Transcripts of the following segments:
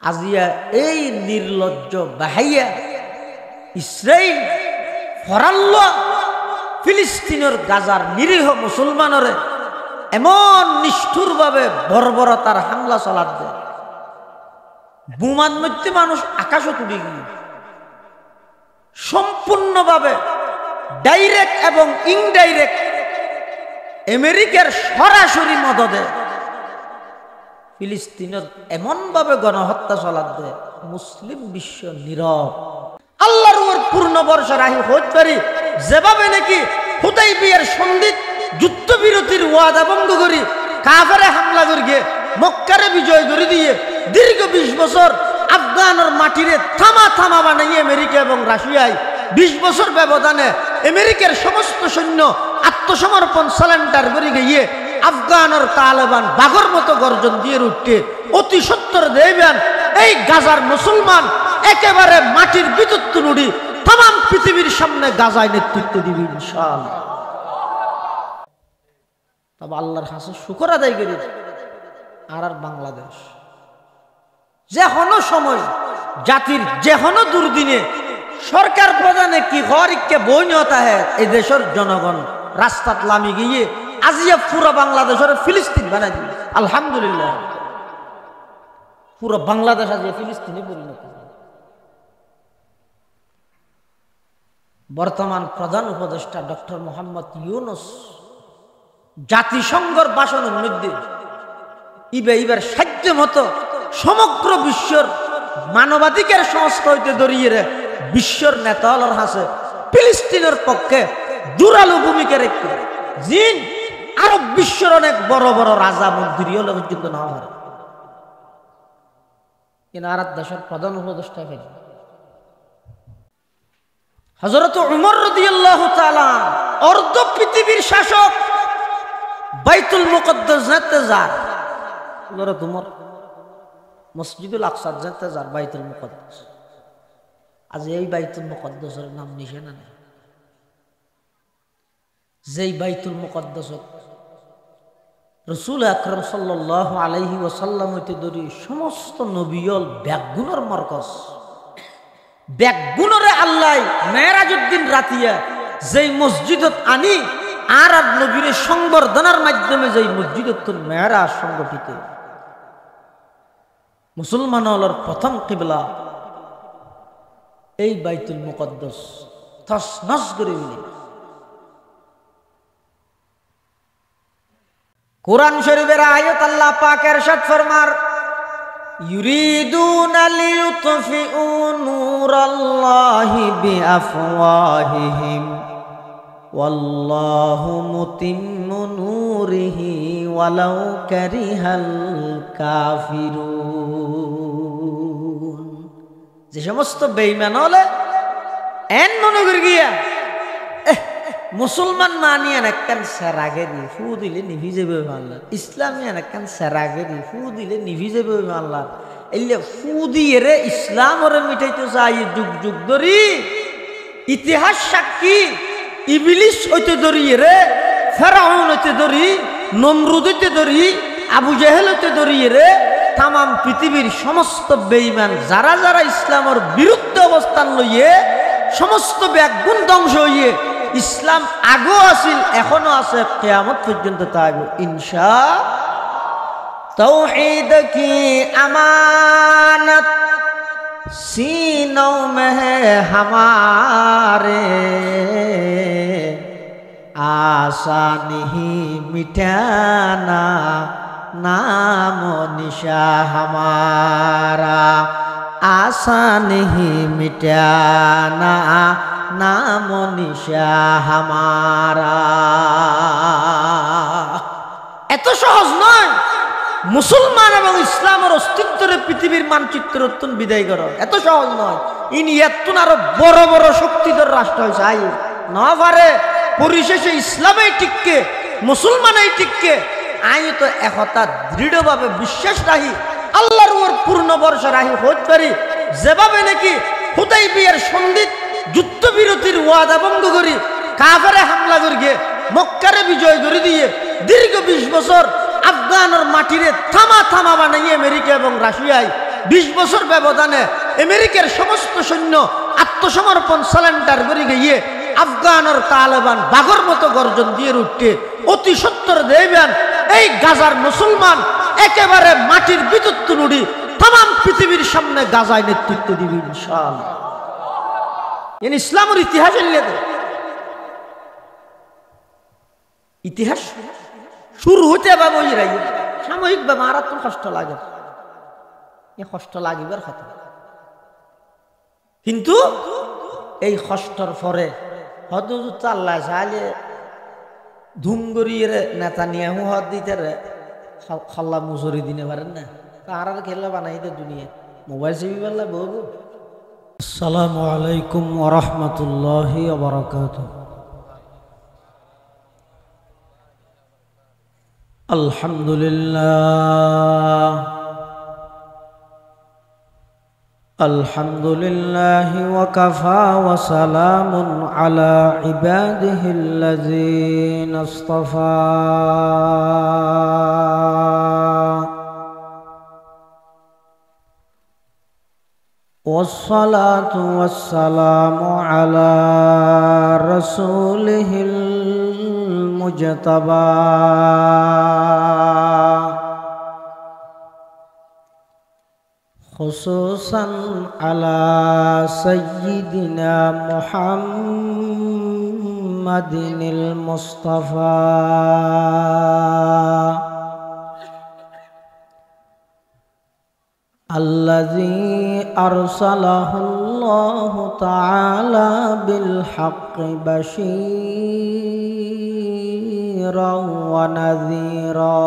আজিয়া এই নির্লজ্জ বাহাইয়া ইসরাইল ফরাল্ল ফিলিস্তিনের গাজার নিরীহ মুসলমানরে এমন নিষ্ঠুরভাবে বর্বরতার হামলা চালাত দেয়। বোমান মধ্যে মানুষ আকাশও তুলে গিয়ে সম্পূর্ণভাবে ডাইরেক্ট এবং ইনডাইরেক্ট আমেরিকার সরাসরি মদদে ফিলিস্তিনের এমনভাবে গণহত্যা চালাত দেয়, মুসলিম বিশ্ব নীরব। আল্লাহর উপর পূর্ণ ভরসা রাখি হতে পারি, যেভাবে নাকি হুদাইবিয়ার সন্ধিত যুদ্ধবিরতির ওয়াদা ভঙ্গ করি কাফেরে হামলা করিয়ে মক্কারে বিজয় করে দিয়ে দীর্ঘ 20 বছর আফগানের মাটিরে থামা থামা বানাইয়ে আমেরিকা এবং রাশিয়ায় 20 বছর ব্যবধানে আমেরিকার সমস্ত সৈন্য আত্মসমর্পণ সারেন্ডার করে গিয়ে আফগানের তালেবান বাঘর মতো গর্জন দিয়ে উঠতে অতি সত্তর দেবেন এই গাজার মুসলমান একেবারে মাটির বিদ্যুৎ নুড়ি তাম পৃথিবীর সামনে গাজায় নেতৃত্ব দিবি ইনশাআল্লাহ। তবে আল্লাহর কাছে শুকর আদায় করি আর বাংলাদেশ যে কোনো সময় জাতির যে কোনো দুর্দিনে সরকার প্রধানে কি হরিককে বই নিয়তা হয় এই দেশের জনগণ রাস্তাত লামি গিয়ে আজিয়া পুরো বাংলাদেশের ফিলিস্তিন বানাই দিল। আলহামদুলিল্লাহ, পুরো বাংলাদেশ আজিয়া ফিলিস্তিনে পরিণত। বর্তমান প্রধান উপদেষ্টা ডক্টর মোহাম্মদ ইউনুস জাতিসংঘের ভাষণের মধ্যে ইবার সাধ্য মতো সমগ্র বিশ্বর মানবাধিকার সংস্থা হইতে দরিয়ে বিশ্বর নেতালর হাসে ফিলিস্তিনের পক্ষে জোরালো ভূমিকা রেখে জিন আরব বিশ্বের অনেক বড় বড় রাজা মন্ত্রী হলে পর্যন্ত না হয় কিনা আর দেশের প্রধান উপদেষ্টা ফেলে হযরত উমর রাদিয়াল্লাহু তাআলা অর্ধ পৃথিবীর শাসক বাইতুল মুকদ্দাস যেতে যান। হযরত উমর মসজিদুল আকসা যেতে যান বাইতুল মুকদ্দাস। আজ এই বাইতুল মুকদ্দাসের নাম নিশানা নেই। যেই বাইতুল মুকদ্দাস রাসূল আকরাম সাল্লাল্লাহু আলাইহি ওয়াসাল্লাম হইতে ধরি সমস্ত নবিয়ল ব্যাগুণের মরকজ, ব্যাগুণরে আল্লাহ মেরাজউদ্দিন রাতিয়া যেই মসজিদত আনি আর নবীর সংবর্ধনার মাধ্যমে যেই মসজিদত মেরাজ সংগঠিত মুসলমানদের প্রথম কিবলা এই বাইতুল মুকদ্দাস তছনছ করে দিলেন। কুরআন শরীফের আয়াত আল্লাহ পাক ইরশাদ ফরমার ইউরিদুনা লিইউতফিউ নূরাল্লাহি বিআফওয়াহিহিম ওয়াল্লাহু মুতিম্মু নূরিহি ওয়ালাউ কারিহাল কাফিরুন। যে সমস্ত বেঈমান হলে এন মনে করে গিয়া মুসলমান মানিয়ান একখান সেরাগে দি ফু দিলে নিভি যাবে আল্লাহ, ইসলামিয়ান একখান সেরাগে দি ফু দিলে নিভি যাবে আল্লাহ। এলে ফু দিয়ে রে ইসলাম ওরে মিটাইতে চাই যুগ যুগ ধরি ইতিহাস সাক্ষী ইবলিস হইতে ধরি রে ফেরাউন হইতে ধরি নমরুদ হইতে ধরি আবু জেহেল হইতে ধরি রে তাম পৃথিবীর সমস্ত বেঈমান যারা যারা ইসলামের বিরুদ্ধে অবস্থান লইয়ে সমস্ত ব্যাগুণ ধ্বংস হইয়ে ইসলাম আগেও আছিল এখনো আছে কিয়ামত পর্যন্ত থাকবে ইনশাআল্লাহ। तौहीद की अमानत सीनों में है हमारे, आशा नहीं मिटाना नामो निशा हमारा, आशा नहीं मिटाना नामो निशा हमारा। এত সহজ নয় মুসলমান এবং ইসলামের অস্তিত্বের পৃথিবীর মানচিত্র বিদায় করা, এত সহজ নয়। এতন আরো বড় বড় শক্তিধর রাষ্ট্র হয়েছে আই না পারে পরিশেষে ইসলামেই টিককে মুসলমানেই টিককে। আমি তো একথা দৃঢ়ভাবে বিশ্বাস রাখি, আল্লাহর উপর পূর্ণ ভরসা রাখি হতে পারি, যেভাবে নাকি হুদাইবিয়ার সন্ধিত যুদ্ধবিরতির ওয়াদা ভঙ্গ করি কাফেরে হামলা করিয়ে মক্কারে বিজয় করে দিয়ে দীর্ঘ 20 বছর আফগানের মাটিরে থামা থামা বানাইয়ে আমেরিকা এবং রাশিয়ায় 20 বছর ব্যবধানে আমেরিকার সমস্ত সৈন্য আত্মসমর্পণ সারেন্ডার করে গিয়ে আফগান আর তালেবান বাঘর মতো গর্জন দিয়ে উঠতে অতি সত্তর দেবেন এই গাজার মুসলমান একেবারে মাটির বিদ্যুৎ নুড়ি তাম পৃথিবীর সামনে গাজায় নেতৃত্ব দিবে ইনশাআল্লাহ। ইসলামের ইতিহাস ইতিহাস শুরু হতে পারবো সাময়িক বা মারাত্মক কষ্ট লাগে, কষ্ট লাগিবার কথা, কিন্তু এই কষ্টর পরে হয়তো আল্লাহ চাইলে ধুমগরিয়ে নেতা নিয়ে হদ দিতে খাল্লা মুসরি দিনে পারেন না, তার আর খেলা বানাই দে দুনিয়া মোবাইল চিপি পারলে বহু। আসসালামু আলাইকুম ওয়া রাহমাতুল্লাহি ওয়া বারাকাতুহু। আলহামদুলিল্লাহ আলহামদুলিল্লাহি ওয়া কাফা ওয়া সালামুন আলা ইবাদিহিল্লাযীনা ইসতাফা। والصلاة والسلام على رسوله المجتبى خصوصا على سيدنا محمد المصطفى الذي أرسله الله تعالى بالحق بشيرا ونذيرا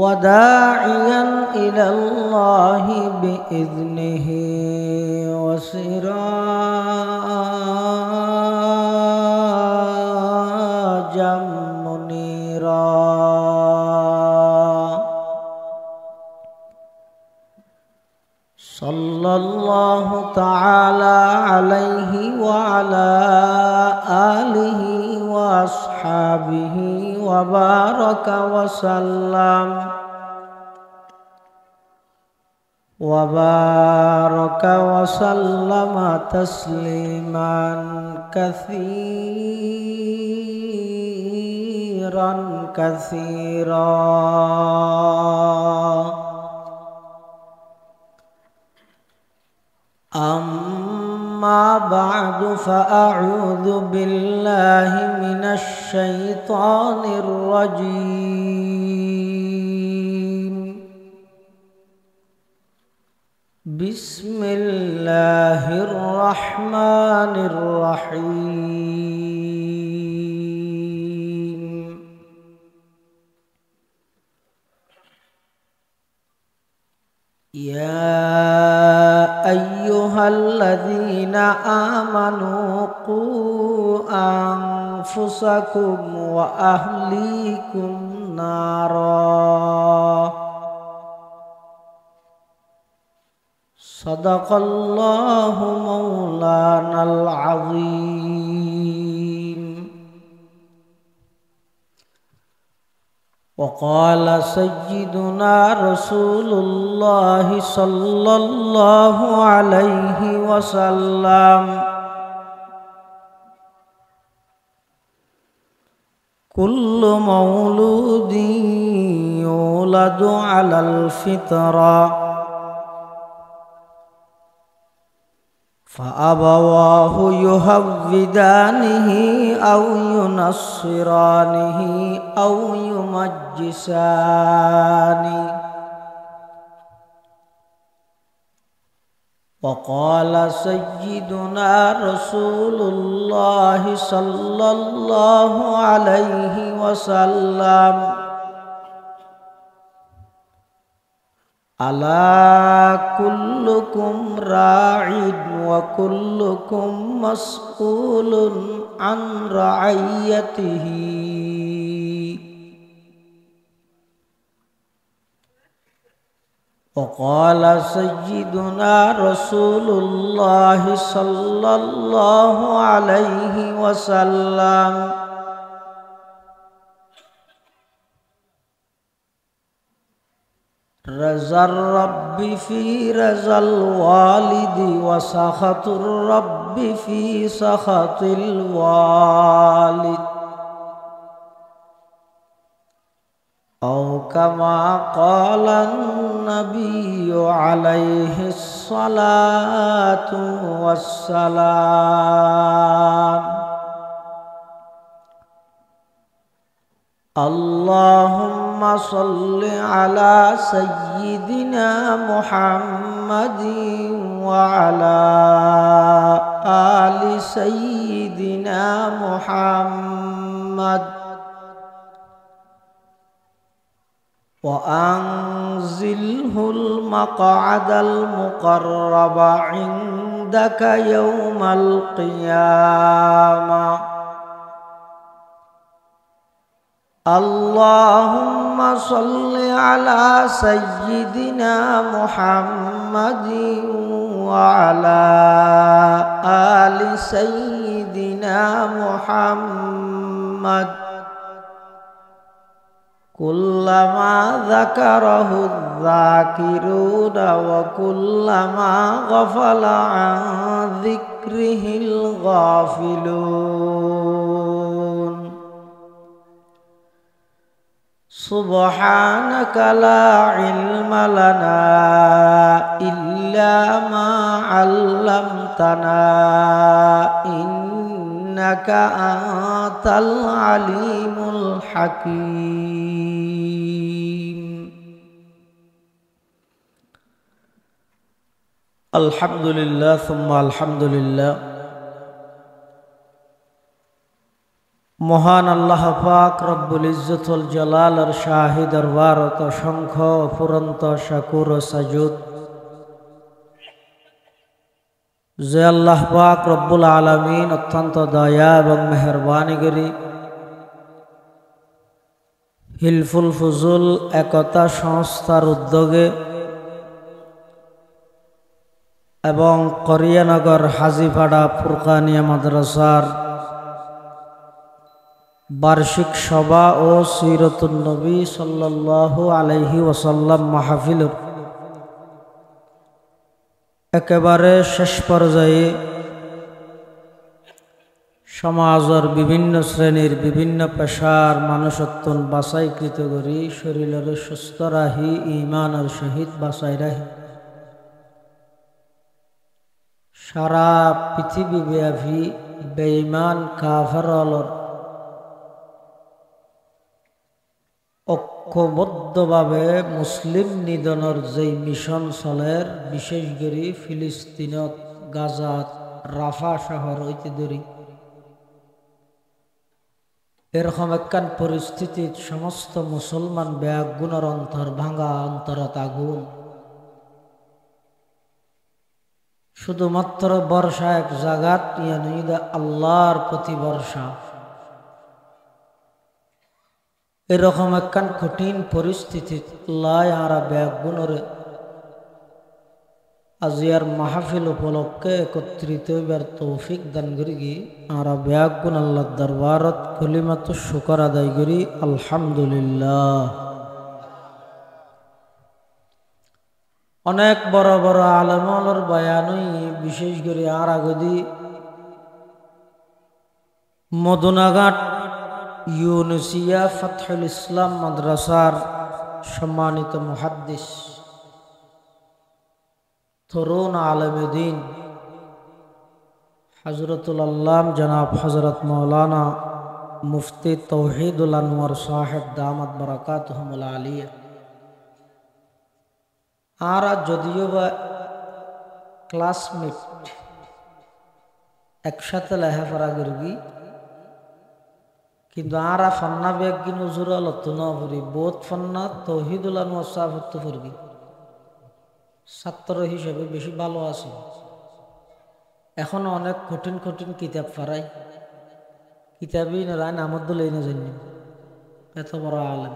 وداعيا إلى الله بإذنه وسراجا منيرا. صلى الله تعالى عليه وعلى آله وأصحابه وبارك وسلم تسليما كثيرا كثيرا. أما بعد فأعوذ بالله من الشيطان الرجيم. بسم الله الرحمن الرحيم. يا أيها الذين آمنوا قوا أنفسكم وأهليكم نارا. صدق الله مولانا العظيم. وقال سيدنا رسول الله صلى الله عليه وسلم كل مولود يولد على الفطرة فأبواه يهودانه أو ينصرانه أو يمجسانه. وقال سيدنا رسول الله صلى الله عليه وسلم ألا كلكم راع وكلكم مسؤول عن رعيته. وقال سيدنا رسول الله صلى الله عليه وسلم রাজার রব্বি ফি রাজাল ওয়ালিদি ওয়া সাখাতুর রব্বি ফি সাখাতিল ওয়ালিদ আও কামা ক্বালান নাবিয়্যু আলাইহিস সালাতু ওয়াস সালাম আল্লাহুম্মা সাল্লি আলা সাইয়্যিদিনা মুহাম্মাদিন ওয়া আলা আলি সাইয়্যিদিনা মুহাম্মাদ ওয়া আনজিলহুল মাকআদাল মুকাররাবা ইনদাকা ইয়াওমাল কিয়ামাহ اللهم صل على سيدنا محمد وعلى آل سيدنا محمد كلما ذكره الذاكرون وكلما غفل عن ذكره الغافلون سبحانك لا علم لنا إلا ما علمتنا إنك أنت العليم الحكيم الحمد لله ثم الحمد لله মহান আল্লাহ পাক রব্বুল ইজ্জতুল জালালের শাহী দরবারত অসংখ্য অফুরন্ত শাকুর ও সাজুদ যে আল্লাহ পাক রব্বুল আলামিন অত্যন্ত দয়া এবং মেহেরবানি করি হিলফুল ফুজুল একতা সংস্থার উদ্যোগে এবং করিয়ানগর হাজীপাড়া ফুরকানিয়া মাদ্রাসার বার্ষিক সভা ও সিরাতুন নবী সাল্লাল্লাহু আলাইহি ওয়াসাল্লাম মাহফিলের একেবারে শেষ পর্যায়ে সমাজের বিভিন্ন শ্রেণীর বিভিন্ন পেশার মানুষত্বন বাছাইকৃত করি শরীরের সুস্থ রাহি ঈমানের সহিত বাছাই রাহি সারা পৃথিবী ব্যাপী বেঈমান কাফেরদের ঐক্যবদ্ধভাবে মুসলিম নিধনের যেই মিশন চলের বিশেষ করে ফিলিস্তিনত গাজাত রাফা শহর হইতে ধরি এরকম একখান পরিস্থিতিত সমস্ত মুসলমান ব্যাগুণের অন্তর ভাঙা অন্তরত আগুন শুধুমাত্র বর্ষা এক জাগাত ইয়ানিদা আল্লাহর প্রতি বর্ষা এরকম একখান কঠিন পরিস্থিতি লাই আরা ব্যাগুণরে আজিয়ার মাহফিল উপলক্ষে একত্রিত হইবার তৌফিক দান করি আরা ব্যাগুণ আল্লাহর দরবারত কলিমাত শুকর আদায় করি আলহামদুলিল্লাহ। অনেক বড় বড় আলেমর বয়ানই বিশেষ করে আর আগদি মদনাঘাট ইউনুসিয়া ফাতহুল ইসলাম মাদ্রাসার সম্মানিত মুহাদ্দিস তরুণ আলেমে দ্বীন হযরতুল আল্লাম জনাব হযরত মাওলানা মুফতি তৌহিদুল আনওয়ার সাহেব দামাত বারাকাতুহুমুল আলিয়া আর যদিও বা ক্লাসমেট একসাথে লেখাপড়া করি কিন্তু আরা ফান্না ব্যাগ নজরুল নপুরি বোধ ফান্না তৌহিদুল আনওয়ার সাহেব ফুরগি ছাত্র হিসেবে বেশি ভালো আছে। এখনো অনেক কঠিন কঠিন কিতাব ফারাই কিতাবই না নামদ্দুল না জানি এত বড় আলেম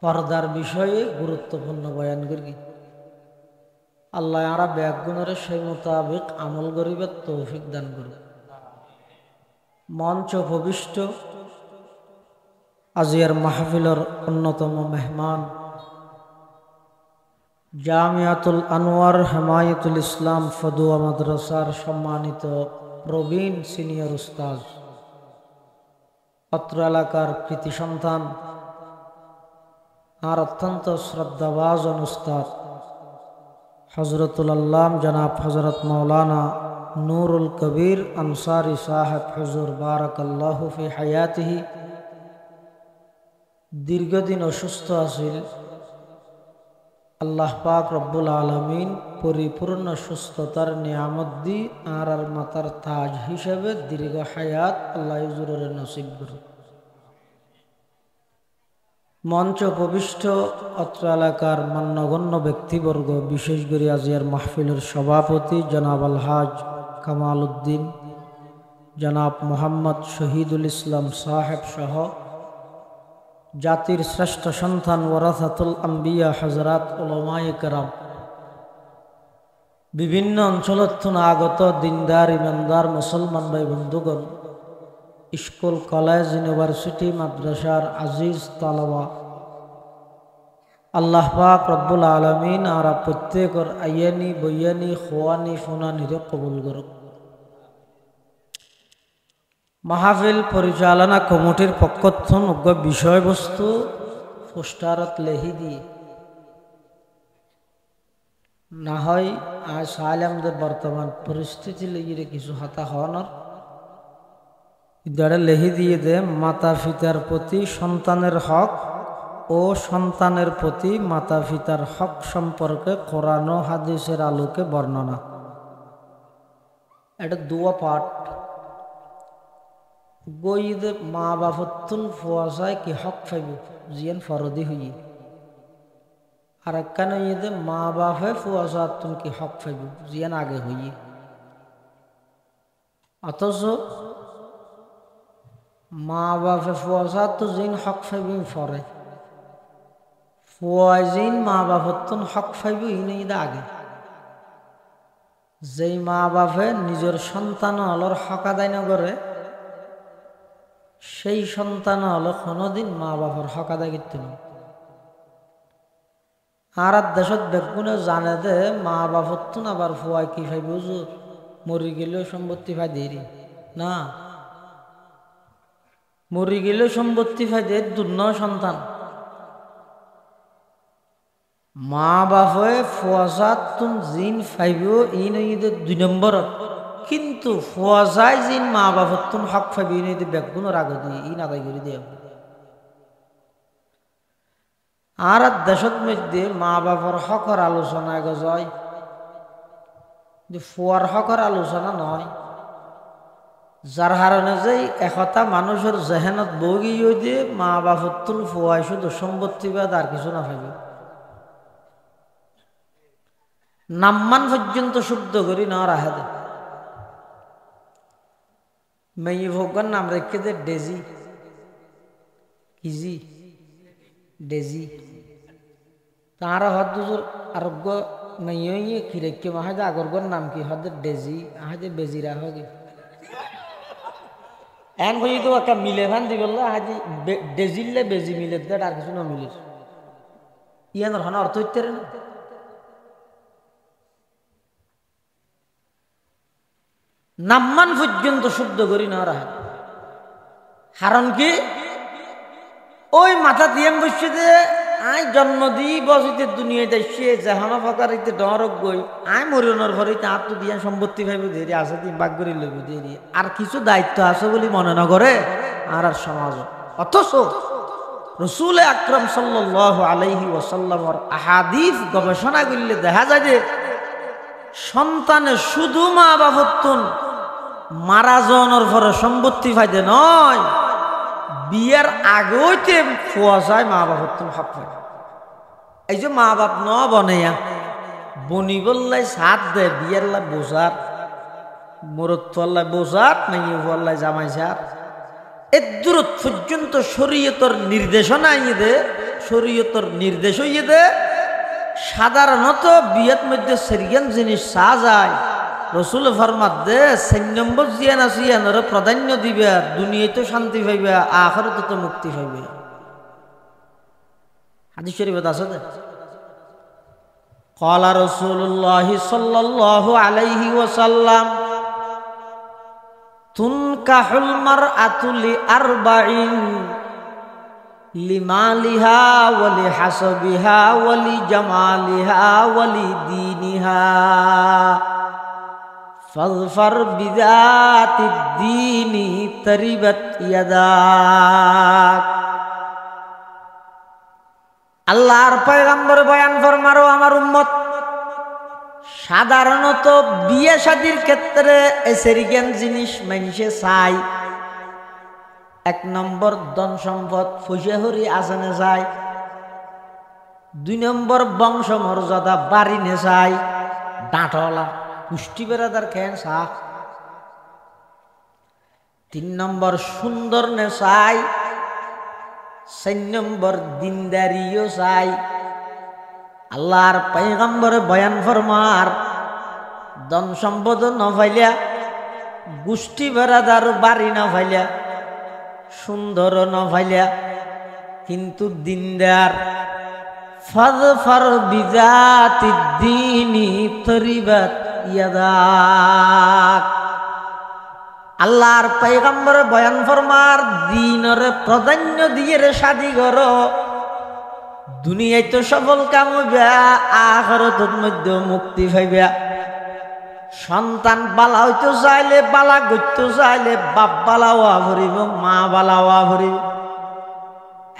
পর্দার বিষয়ে গুরুত্বপূর্ণ বয়ান করি আল্লাহ আরা ব্যাগুণের সেই মোতাবেক আমল করিবার তৌফিক দান করুন। মঞ্চ ভবিষ্ঠ আজিয়ার মাহফিলের অন্যতম মেহমান জামিয়াতুল আনোয়ার হেমায়েতুল ইসলাম ফদুয়া মাদ্রাসার সম্মানিত প্রবীণ সিনিয়র উস্তাদ, অত্র এলাকার কৃতি সন্তান আর অত্যন্ত শ্রদ্ধাভাজন উস্তাদ হজরতুল আল্লাম জনাব হজরত মৌলানা নূরুল কবির আনসারী সাহেব হুজুর বারাকাল্লাহু ফি হায়াতিহি দীর্ঘদিন অসুস্থ আছিল। আল্লাহ পাক রব্বুল আলামিন পরিপূর্ণ সুস্থতার নিয়ামত দি আর মাতার তাজ হিসেবে দীর্ঘ হায়াত আল্লাহ হুজুরের নসিব করুন। মঞ্চ উপবিষ্ট অত্র এলাকার মান্যগণ্য ব্যক্তিবর্গ, বিশেষ করে আজিয়ার মাহফিলের সভাপতি জনাব আলহাজ কামাল উদ্দিন, জনাব মোহাম্মদ শহীদুল ইসলাম সাহেব সহ জাতির শ্রেষ্ঠ সন্তান ওয়ারাসাতুল আম্বিয়া হযরত উলামায়ে কেরাম, বিভিন্ন অঞ্চলত আগত দিনদার ইমানদার মুসলমান ভাই বন্ধুগণ, স্কুল কলেজ ইউনিভার্সিটি মাদ্রাসার আজিজ তালাবা, আল্লাহ পাক রব্বুল আলামিন আর প্রত্যেকের আইয়ানি বইয়ানি খোয়ানি ফুনানিরে কবুল করুক। মাহফিল পরিচালনা কমিটির পক্ষথন উগ্র বিষয়বস্তু পোস্টারত লেহি দিয়ে না হয় আজ সাল আমাদের বর্তমান পরিস্থিতি লেগে কিছু হাতা হওয়ানোর ইদারে লেহি দিয়ে দে মাতা পিতার প্রতি সন্তানের হক ও সন্তানের প্রতি মাতা পিতার হক সম্পর্কে কোরআন ও হাদিসের আলোকে বর্ণনা। এটা দুয়া পাঠ গইদে মা বাপতুন ফুয়াশায় কি হক পাইব জিয়ান ফরদি হইয়ে, আর একখানে ইদে মা বাপে ফুয়াশাতুন কি হক পাইব জিয়ান আগে হইয়ে। অথচ মা বাপে ফুয়াশাত তো জিন হক পাইব ফরে, ফুয়া জিন মা বাপতুন হক পাইব ইনে আগে। যেই মা বাপে নিজের সন্তান হলর হক আদায় না করে, সেই সন্তান হলো কোনোদিন মা বাবার হক আদায় করতে না। আর দেশত বেগুনে জানে দে মা বাপতুন আবার ফুয়াই কি ভাই বুঝুর মরি গেলেও সম্পত্তি ভাই দেরি না, মরি গেলেও সম্পত্তি ভাই দে দুর্ন সন্তান। মা বাপে ফুয়াশাতুন জিন ফাইব ইন ঈদের 2 নম্বরত, কিন্তু ফুয়াশায় জিন মা বাপতুন হক ফাইব ইন ঈদের বেগুনের আগে দিয়ে ইন আদায় করে দিয়ে। আর দেশত মধ্যে মা বাবার হকর আলোচনা আগে যায়, ফুয়ার হকর আলোচনা নয়, যার কারণে যে একতা মানুষের জেহেনত বগি দিয়ে মা বাপতুন ফুয়াই শুধু সম্পত্তি বাদ আর কিছু না পাইবে। নাম্মান পর্যন্ত শুদ্ধ করি না রাখে দে। মেয়ে ভোগার নাম রেখে দে ডেজি, কিজি ডেজি। তাঁরা হদ দুজোর আরোগ্য মেয়ে কি রেখে মাহাজে আগরগর নাম কি হদ ডেজি আহাজে বেজিরা হগে এন হয়ে তো একটা মিলে ভান দি বললো আহাজি ডেজিলে বেজি মিলে দে আর কিছু না মিলে ইয়ান হন অর্থ হইতে না। নাম্মান পর্যন্ত শুদ্ধ করি না রাখে, কারণ কি ওই মাথা দিয়ে বসছে যে আই জন্ম দিই বসিতে দুনিয়ায় যাইছে জাহানা ফাঁকারিতে ডরক গই আই মরিয়নের ঘরে তার তো দিয়া সম্পত্তি ভাইব দেরি আছে দিন বাগ করে লইব দেরি আর কিছু দায়িত্ব আছে বলে মনে না করে আর আর সমাজ। অথচ রসুল আকরাম সাল্লাল্লাহু আলাইহি ওয়াসাল্লামর আহাদিস গবেষণা করলে দেখা যায় যে সন্তানে শুধু মা বাপতুন মারা যাওয়ার পরে সম্পত্তি ফাইদে নয়, বিয়ের আগেইতে ফুয়া যায় মা বাপতুন হক পায়। এই যে মা বাপ ন বনেয়া বনি বললাই সাত দে বিয়ের লাই বোঝার মরত্লাই বোঝার মেয়ে বললাই জামাই সার এর দূরত পর্যন্ত শরীয়তর নির্দেশনা ইয়ে দে, শরীয়তর নির্দেশ হইয়ে দে। সাধারণত বিয়ের মধ্যে সেরিয়ান জিনিস চা যায়, রসুল ফরমাত দে 4 নম্বর জিয়ান আছে ইয়ানোর প্রাধান্য দিবে, দুনিয়াতে শান্তি পাইবে আখিরাতে তো মুক্তি পাইবে। হাদিস শরীফত আছে দে ক্বালা রাসূলুল্লাহ সাল্লাল্লাহু আলাইহি ওয়াসাল্লাম তুনকাহুল মারআতু লিআরবাইন লিমালিহা ওয়া লিহাসাবিহা ওয়া লিজামালিহা ওয়া লিদীনিহা ফাযফার বিযাতিদ দীনি তারিবাত ইয়াদাক। আল্লাহর পয়গম্বর বয়ান ফরমারো আমার উম্মত, সাধারণত বিয়ে শাদীর ক্ষেত্রে এসেরিগেন জিনিস মানুষে চাই। 1 নম্বর ধন সম্পদ ফসেহরি আসনে চাই, 2 নম্বর বংশ মর্যাদা বাড়ি নে চাই, ডাঁটলা পুষ্টি বেড়াদার খেন চা, 3 নম্বর সুন্দর নে চাই, 4 নম্বর দিনদারিও চাই। আল্লাহর পয়গম্বরে বয়ান ফরমার ধন সম্পদ ন পাইলা, গোষ্ঠী বেড়াদার বাড়ি না পাইলা, সুন্দর ন পাইলা, কিন্তু দিনদার, ফাযফার বিযাতিদ দীনি তারিবাত ইয়াদাক। আল্লাহর পয়গম্বর বয়ান ফরমার দিনের প্রাধান্য দিয়ে রে শাদী করো, দুনিয়ায় তো সফল কাম হইবা, আখিরাতের মধ্যে মুক্তি পাইবা। সন্তান বালা হইতে চাইলে, বালা গইতে চাইলে বাপ বালা হওয়া ভরিব, মা বালা হওয়া ভরিব।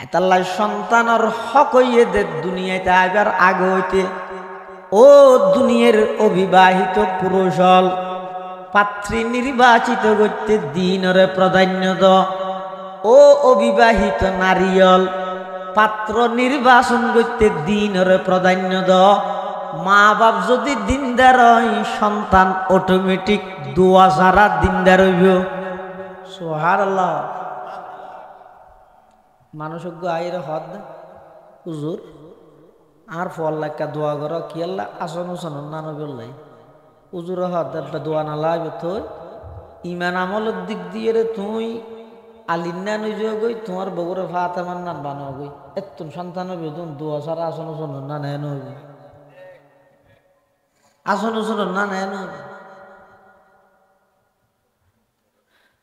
এতাল্লাই সন্তানের হক হইয়ে দে দুনিয়াতে আইবার আগে হইতে। ও দুনিয়ার অবিবাহিত পুরুষ হল, পাত্রী নির্বাচিত করতে দিনরে প্রাধান্য দাও। ও অবিবাহিত নারী হল, পাত্র নির্বাচন করতে দিনরে প্রাধান্য দাও। মা বাপ যদি দিনদার হয়, সন্তান অটোমেটিক দোয়া ছাড়া দিনদার হইব। সুবহানাল্লাহ। মানুষজ্ঞ আইর হদ হুজুর আর ফল লাইকা দোয়া কর কি আল্লাহ আসন উসন না নবল্লাই হুজুর হদ দোয়া না লাগবে তোর ইমান আমলের দিক দিয়ে রে তুই আলিন্না নিজে গই তোমার বগুরে ফাতে মান না বানাও গই এত সন্তান হবে তুমি দোয়া ছাড়া আসন উসন না নেন হইবে, আসন উসন না নেন হইবে।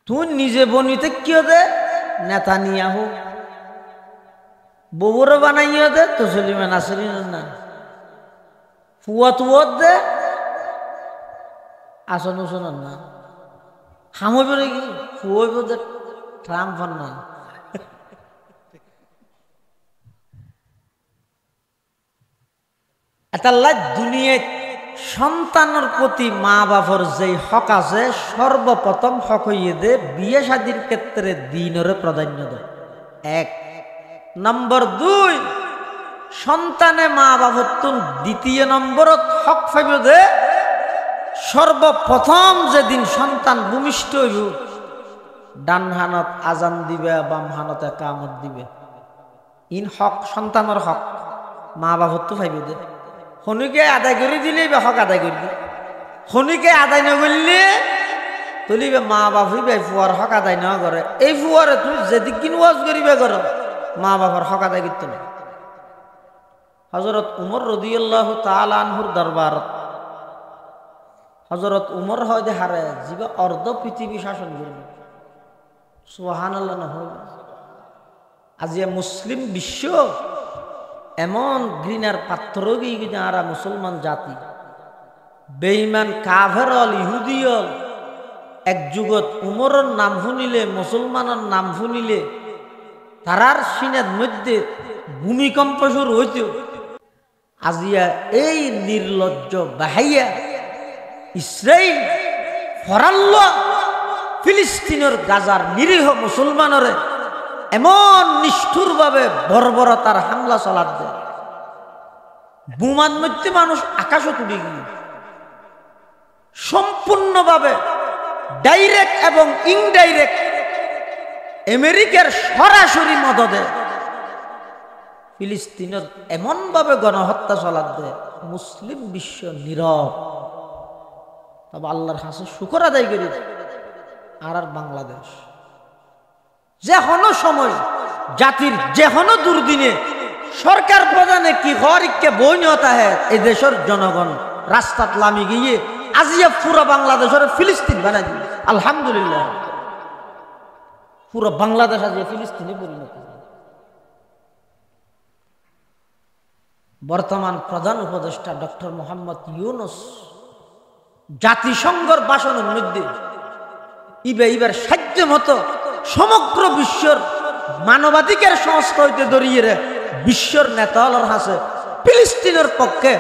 তুই নিজে বনিতে কিয় দে নেতানিয়াহু বউরে বানাইয়া দে তো সলিমা নাসরিন না ফুয়া তুয়ত দে আসন উসন না হামইব নাকি ফুয়াইব দে ট্রাম্প না। এতাল্লা দুনিয়ায় সন্তানের প্রতি মা বাবার যে হক আছে সর্বপ্রথম হক হইয়ে দে বিয়ে শাদীর ক্ষেত্রে দিনের প্রাধান্য দেয়। 1 নম্বর 2 সন্তানে মা বাবার তুন 2 নম্বরত হক পাইব দে সর্বপ্রথম যেদিন সন্তান ভূমিষ্ঠ হইব ডান হানত আজান দিবে, বাম হানতে কামত দিবে। ইন হক সন্তানের হক মা বাবার তো পাইব দে। শনিকে আদায় করে দিলেই বা হক আদায় করবি, শনিকে আদায় নকরলে তুলিবে মা বাপ হইবে ফুয়ার হক আদায় না করে। এই ফুয়ারে তুই যেদিক কিন ওয়াজ করিবে কর মা বাবার হক আদায় করতে না। হযরত উমর রাদিয়াল্লাহু তাআলা আনহুর দরবারত হযরত উমর হয় হারে যিবা অর্ধ পৃথিবী শাসন করবে। সুবহানাল্লাহ না হয়। আজিয়া মুসলিম বিশ্ব এমন ঘৃণার পাত্র গিয়ে যারা মুসলমান জাতি বেঈমান কাফের হল ইহুদি হল এক যুগত উমরের নাম শুনিলে মুসলমানের নাম শুনিলে তারার সিনের মধ্যে ভূমিকম্প শুরু হইত। আজিয়া এই নির্লজ্জ বাহাইয়া ইসরাইল ফরাল্ল ফিলিস্তিনের গাজার নিরীহ মুসলমানরে এমন নিষ্ঠুরভাবে বর্বরতার হামলা চালাত দেয়। বোমান মধ্যে মানুষ আকাশও তুলে গিয়ে সম্পূর্ণভাবে ডাইরেক্ট এবং ইনডাইরেক্ট আমেরিকার সরাসরি মদদে ফিলিস্তিনের এমনভাবে গণহত্যা চালাত দেয় মুসলিম বিশ্ব নীরব। তবে আল্লাহর কাছে শুকর আদায় করি। আর বাংলাদেশ যে কোনো সময় জাতির যে কোনো দুর্দিনে সরকার প্রধানে কি হরিককে বই নিয়তা হে এই দেশের জনগণ রাস্তাত লামি গিয়ে আজিয়া পুরো বাংলাদেশের ফিলিস্তিন বানাই দিল আলহামদুলিল্লাহ পুরো বাংলাদেশ আজিয়া ফিলিস্তিনে পরিণত বর্তমান প্রধান উপদেষ্টা ডক্টর মোহাম্মদ ইউনূস জাতিসংঘের ভাষণের মধ্যে ইবার সাধ্য মতো সমগ্র বিশ্বর মানবাধিকার সংস্থা হইতে দরিয়ে বিশ্বর নেতালর হাসে ফিলিস্তিনের পক্ষে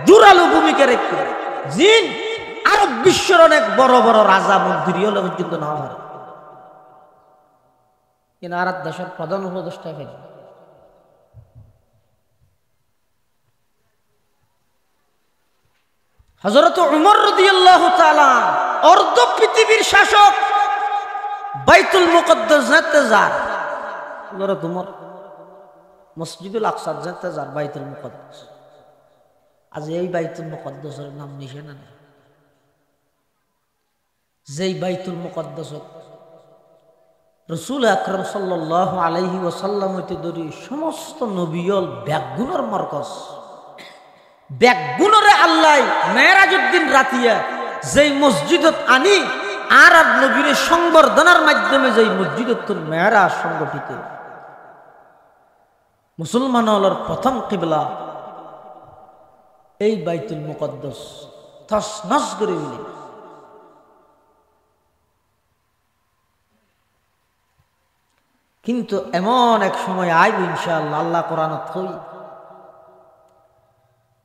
জোরালো ভূমিকা রেখে জিন আরব বিশ্বের অনেক বড় বড় রাজা মন্ত্রী হলে পর্যন্ত না পারে কিন্তু আর দেশের প্রধান উপদেষ্টা ফেলে হযরত উমর রাদিয়াল্লাহু তাআলা অর্ধ পৃথিবীর শাসক বাইতুল মুকদ্দাস যেতে যার হযরত উমর মসজিদুল আকসা যেতে যার বাইতুল মুকদ্দাস আজ এই বাইতুল মুকদ্দাসের নাম নিশানা নেই যেই বাইতুল মুকদ্দাস রাসূল আকরাম সাল্লাল্লাহু আলাইহি ওয়াসাল্লাম হইতে ধরি সমস্ত নবিয়ল ব্যাগুণের মরকজ ব্যাগুণরে আল্লাহ মেরাজউদ্দিন রাতিয়া যেই মসজিদত আনি আর নবীর সংবর্ধনার মাধ্যমে যেই মসজিদত মেরাজ সংগঠিত মুসলমান হলর প্রথম কিবলা এই বাইতুল মুকদ্দাস তসনস করে দিল কিন্তু এমন এক সময় আইব ইনশাআল্লাহ আল্লাহ কোরআনত কই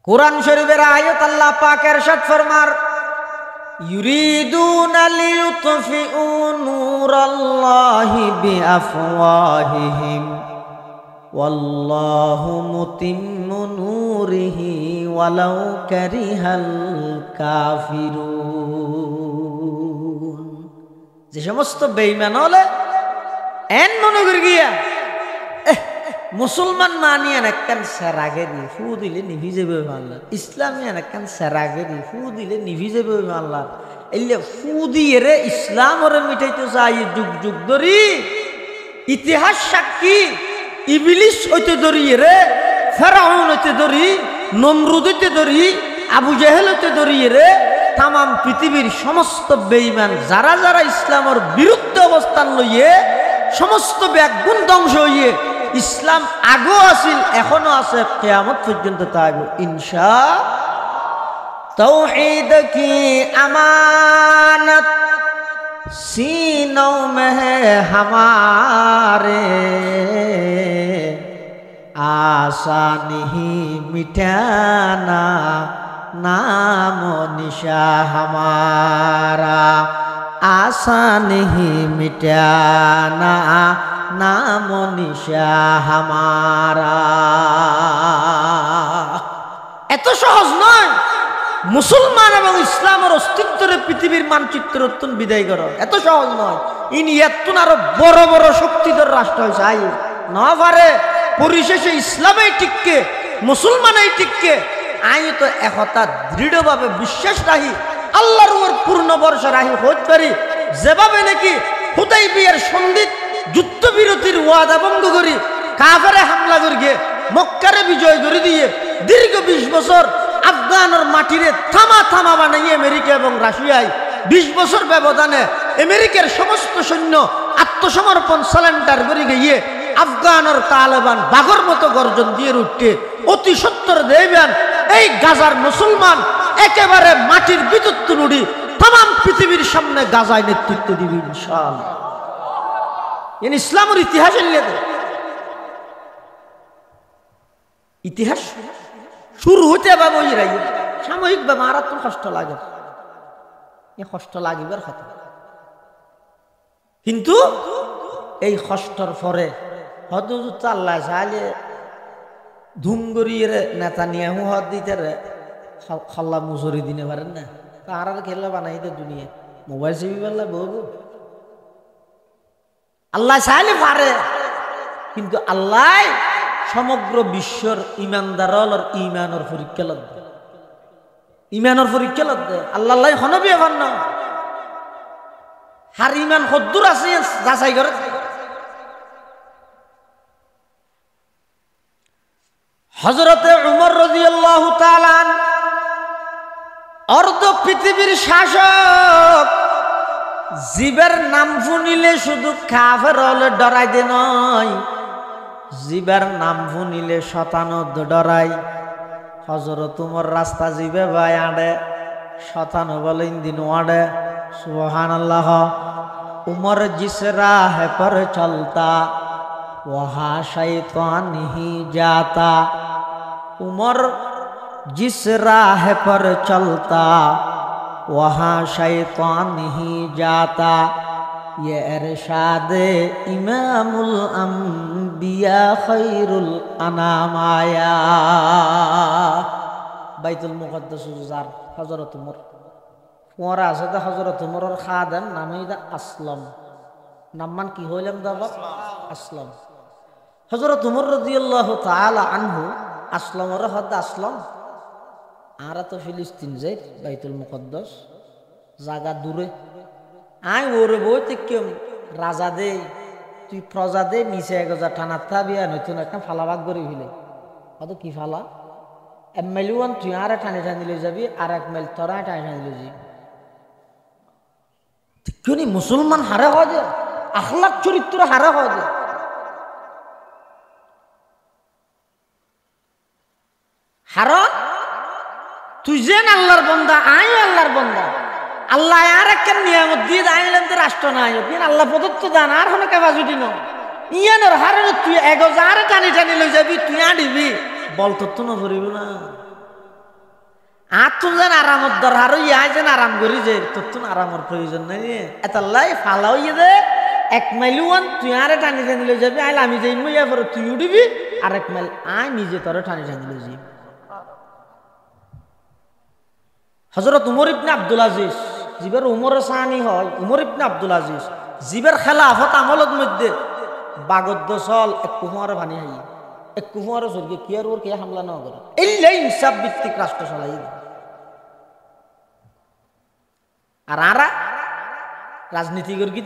কোরআন শরীফের আয়াত আল্লাহ পাক ইরশাদ ফরমার ইউরিদুনা লিইউতফিউ নূরাল্লাহি বিআফওয়াহিহিম ওয়াল্লাহু মুতিম্মু নূরিহি ওয়ালাউ কারিহাল কাফিরুন যে সমস্ত বেঈমান হলে এন মনে করি গিয়া মুসলমান মানিয়ান একখান সেরাগে দিয়ে ফু দিলে নিভি যাবে আল্লাহ ইসলামিয়ান একখান সেরাগে দিয়ে ফু দিলে নিভি যাবে আল্লাহ এলে ফু দিয়ে রে ইসলাম ওরে মিটাইতে চাই যুগ যুগ ধরি ইতিহাস সাক্ষী ইবলিস হইতে ধরি রে ফেরাউন হইতে ধরি নমরুদ হইতে ধরি আবু জেহেল হইতে ধরি রে তামাম পৃথিবীর সমস্ত বেঈমান যারা যারা ইসলামের বিরুদ্ধে অবস্থান লইয়ে সমস্ত ব্যাগুণ ধ্বংস হইয়ে ইসলাম আগেও আছিল এখনো আছে কিয়ামত পর্যন্ত থাকবে ইনশাআল্লাহ तौहीद की अमानत सीनों में है हमारे आसान ही मिटाना नाम निशा हमारा आसान ही मिटाना नाम निशा हमारा এত সহজ নয় মুসলমান এবং ইসলামের অস্তিত্বের পৃথিবীর মানচিত্র অত্যন্ত বিদায় করা এত সহজ নয় ইনিয়াতুন আরো বড় বড় শক্তিধর রাষ্ট্র হয়েছে আই না পারে পরিশেষে ইসলামেই টিককে মুসলমানেই টিককে আই তো একতা দৃঢ়ভাবে বিশ্বাস রাখি আল্লাহর উপর পূর্ণ ভরসা রাখি হতে পারি যেভাবে নাকি হুদাইবিয়ার সন্ধিত যুদ্ধবিরতির ওয়াদা ভঙ্গ করি কাফেরে হামলা করিয়ে মক্কারে বিজয় করে দিয়ে দীর্ঘ 20 বছর আফগানের মাটিরে থামা থামা বানাইয়ে আমেরিকা এবং রাশিয়ায় 20 বছর ব্যবধানে আমেরিকার সমস্ত সৈন্য আত্মসমর্পণ সারেন্ডার করে গিয়ে আফগানের তালেবান বাঘর মতো গর্জন দিয়ে উঠতে অতি সত্তর দেবেন এই গাজার মুসলমান একেবারে মাটির বিদ্যুৎ নুড়ি তাম পৃথিবীর সামনে গাজায় নেতৃত্ব দিবে ইনশাআল্লাহ ইসলামের ইতিহাস ইতিহাস শুরু হতে পাবো সাময়িক বা মারাত্মক কষ্ট লাগে কষ্ট লাগিবার কথা কিন্তু এই কষ্টর পরে হয়তো আল্লাহ চাইলে ধুমগরিয়ে নেতা নিয়ে হদ দিতে খাল্লা মুসরি দিনে পারেন না তার আর খেলা বানাইতে দুনিয়া মোবাইল চেপি পারলে বহু আল্লাহ চাইলে পারে কিন্তু আল্লাহ সমগ্র বিশ্বর ইমানদারর ইমানের পরীক্ষা লাগবে ইমানের পরীক্ষা লাগবে আল্লাহ হনবি এখন না হার ইমান হদ্দুর আছে যাচাই করে হযরতে উমর রাদিয়াল্লাহু তাআলা অর্ধ পৃথিবীর শাসক, জীবের নাম শুনিলে শুধু কাফের হলে ডরাই দে নয়, জীবের নাম শুনিলে শতানত ডরাই। হযরত উমর রাস্তা জীবে ভাই আড়ে, শতান বলে ইন্দিন আড়ে। সুবহানাল্লাহ। उमर जिस राह पर चलता वहाँ शैतान नहीं जाता। उमर जिस राह पर चलता वहाँ शैतान नहीं जाता। ये इरशाद इमामुल अंबिया खैरुल अनाम आया। বাইতুল মুকদ্দাস উজার হযরত উমর ওরা আছে তো হযরত উমরের খাদেম নাম হইদা আসলাম। নামমান কি হইলাম দাদা? আসলাম। হযরত উমর রাদিয়াল্লাহু তাআলা আনহু আসলামর হদ আসলাম। আরা তো ফিলিস্তিন যাই বাইতুল মুকদ্দাস জায়গা দূরে। আই ওরে বইতে কেম রাজা দে তুই প্রজা দে নিচে একজা টানা থাবিয়া নতুন একটা ফালাবাগ করে ফেলে। কত কি ফালা এমএলওয়ান তুই আরে টানি টানি লই যাবি আর এক মাইল তোরা টানি টানি লই যাবি। क्यों मुसलमान हारा हो जाए, अखलाक चरित्र हारा हो जाए। हारा तुझे अल्लाहर बंदा आई अल्लाहर बंदा अल्लाह यार एक नियामत दिए आइलें तो राष्ट्र ना आयो फिर अल्लाह प्रदत्त दान आर होने के बाजू दिनो ये नर हारे तु एगो जार टानी टानी लई जाबी तुई आडिबी बल तो न भरिबो ना आतुन जेन आरामत दरहार इया जेन आराम करी जे तत्तुन आरामर प्रयोजन নাই এতাল্লাই ফালাও ইয়ে দে এক মাইলওয়ান তুই আরে টানি টানি লই যাবি আইল আমি যাই মুইয়া পরে তুই উড়িবি আর এক মাইল আই নিজে তোরে টানি টানি লই যাবি। হযরত উমর ইবনে আব্দুল আজিজ জিবের উমরের সাহানি হয় উমর ইবনে আব্দুল আজিজ জিবের খেলাফত আমলত মধ্যে বাগদ্দ চল এক কুমারে ভানি হাই এক কুমারে সরগে কি আর ওর কে হামলা না করে এলাই ইনসাফ ভিত্তিক রাষ্ট্র চালাই। আর আরা রাজনীতি করি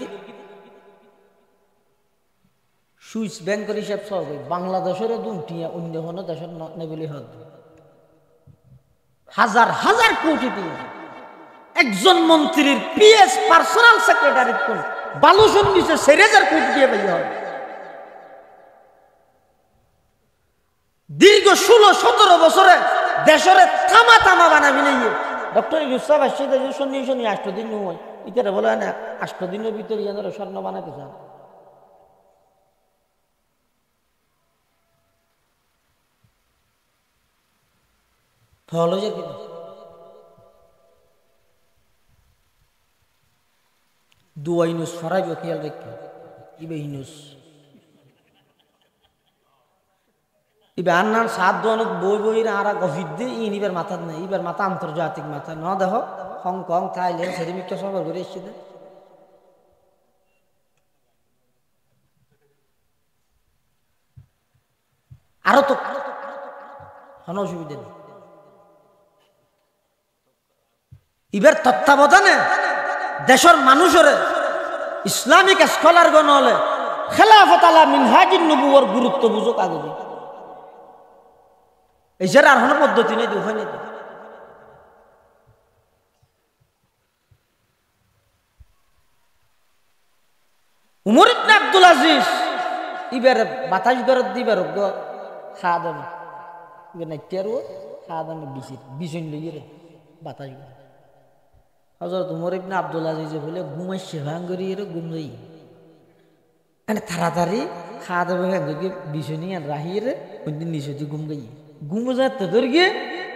সুইস ব্যাংকের হিসাব সব বাংলাদেশের দুটিয়া অন্য কোনো দেশের নেবলি হদ হাজার হাজার কোটি টাকা একজন মন্ত্রীর পিএস পার্সোনাল সেক্রেটারি কোন বালুসন নিচে 4000 কোটি দিয়ে পাই হবে। দীর্ঘ 16-17 বছরে দেশের থামা থামা বানাবি নাই ডক্টর ইউসুফ আসছে শনি শনি 8 দিন নয় ইতারে বলে না 8 দিনের ভিতরে যেন স্বর্ণ বানাতে চান। ফলো যে কি দুয়াইনুস ফরাইব খেয়াল রেখে ইবে ইনুস ইবে আন্নার সাত দনক বই বই আরা গফিদ দে ইনিবার মাথা নাই ইবার মাথা আন্তর্জাতিক মাথা ন দেহ হংকং থাইল্যান্ড সেরিমিকটা সফর করে এসেছে দে আরো তো কোনো অসুবিধা নেই। ইবার তত্ত্বাবধানে দেশের মানুষের ইসলামিক স্কলার গণ হলে খেলাফত আলা মিনহাজুন নবুওয়ার গুরুত্ব বুঝুক আগে এই যে আর কোনো পদ্ধতি নেই দুখান নেই। উমর ইবনে আব্দুল আজিজ ইবার বাতাস বেরত দিবার খাওয়া দাবে ইবার নাইটিয়ারও খাওয়া দামে বিছন লইয়ে রে বাতাস হযরত উমর ইবনে আব্দুল আজিজ বলে ঘুমাইছে ভাঙ্গরি এর ঘুম যাই মানে তাড়াতাড়ি খাওয়া দাবে ভাঙ্গি বিছনি আর রাহিয়ে রে ওইদিন নিচে ঘুম গাই ঘুম যাতে ধর গিয়ে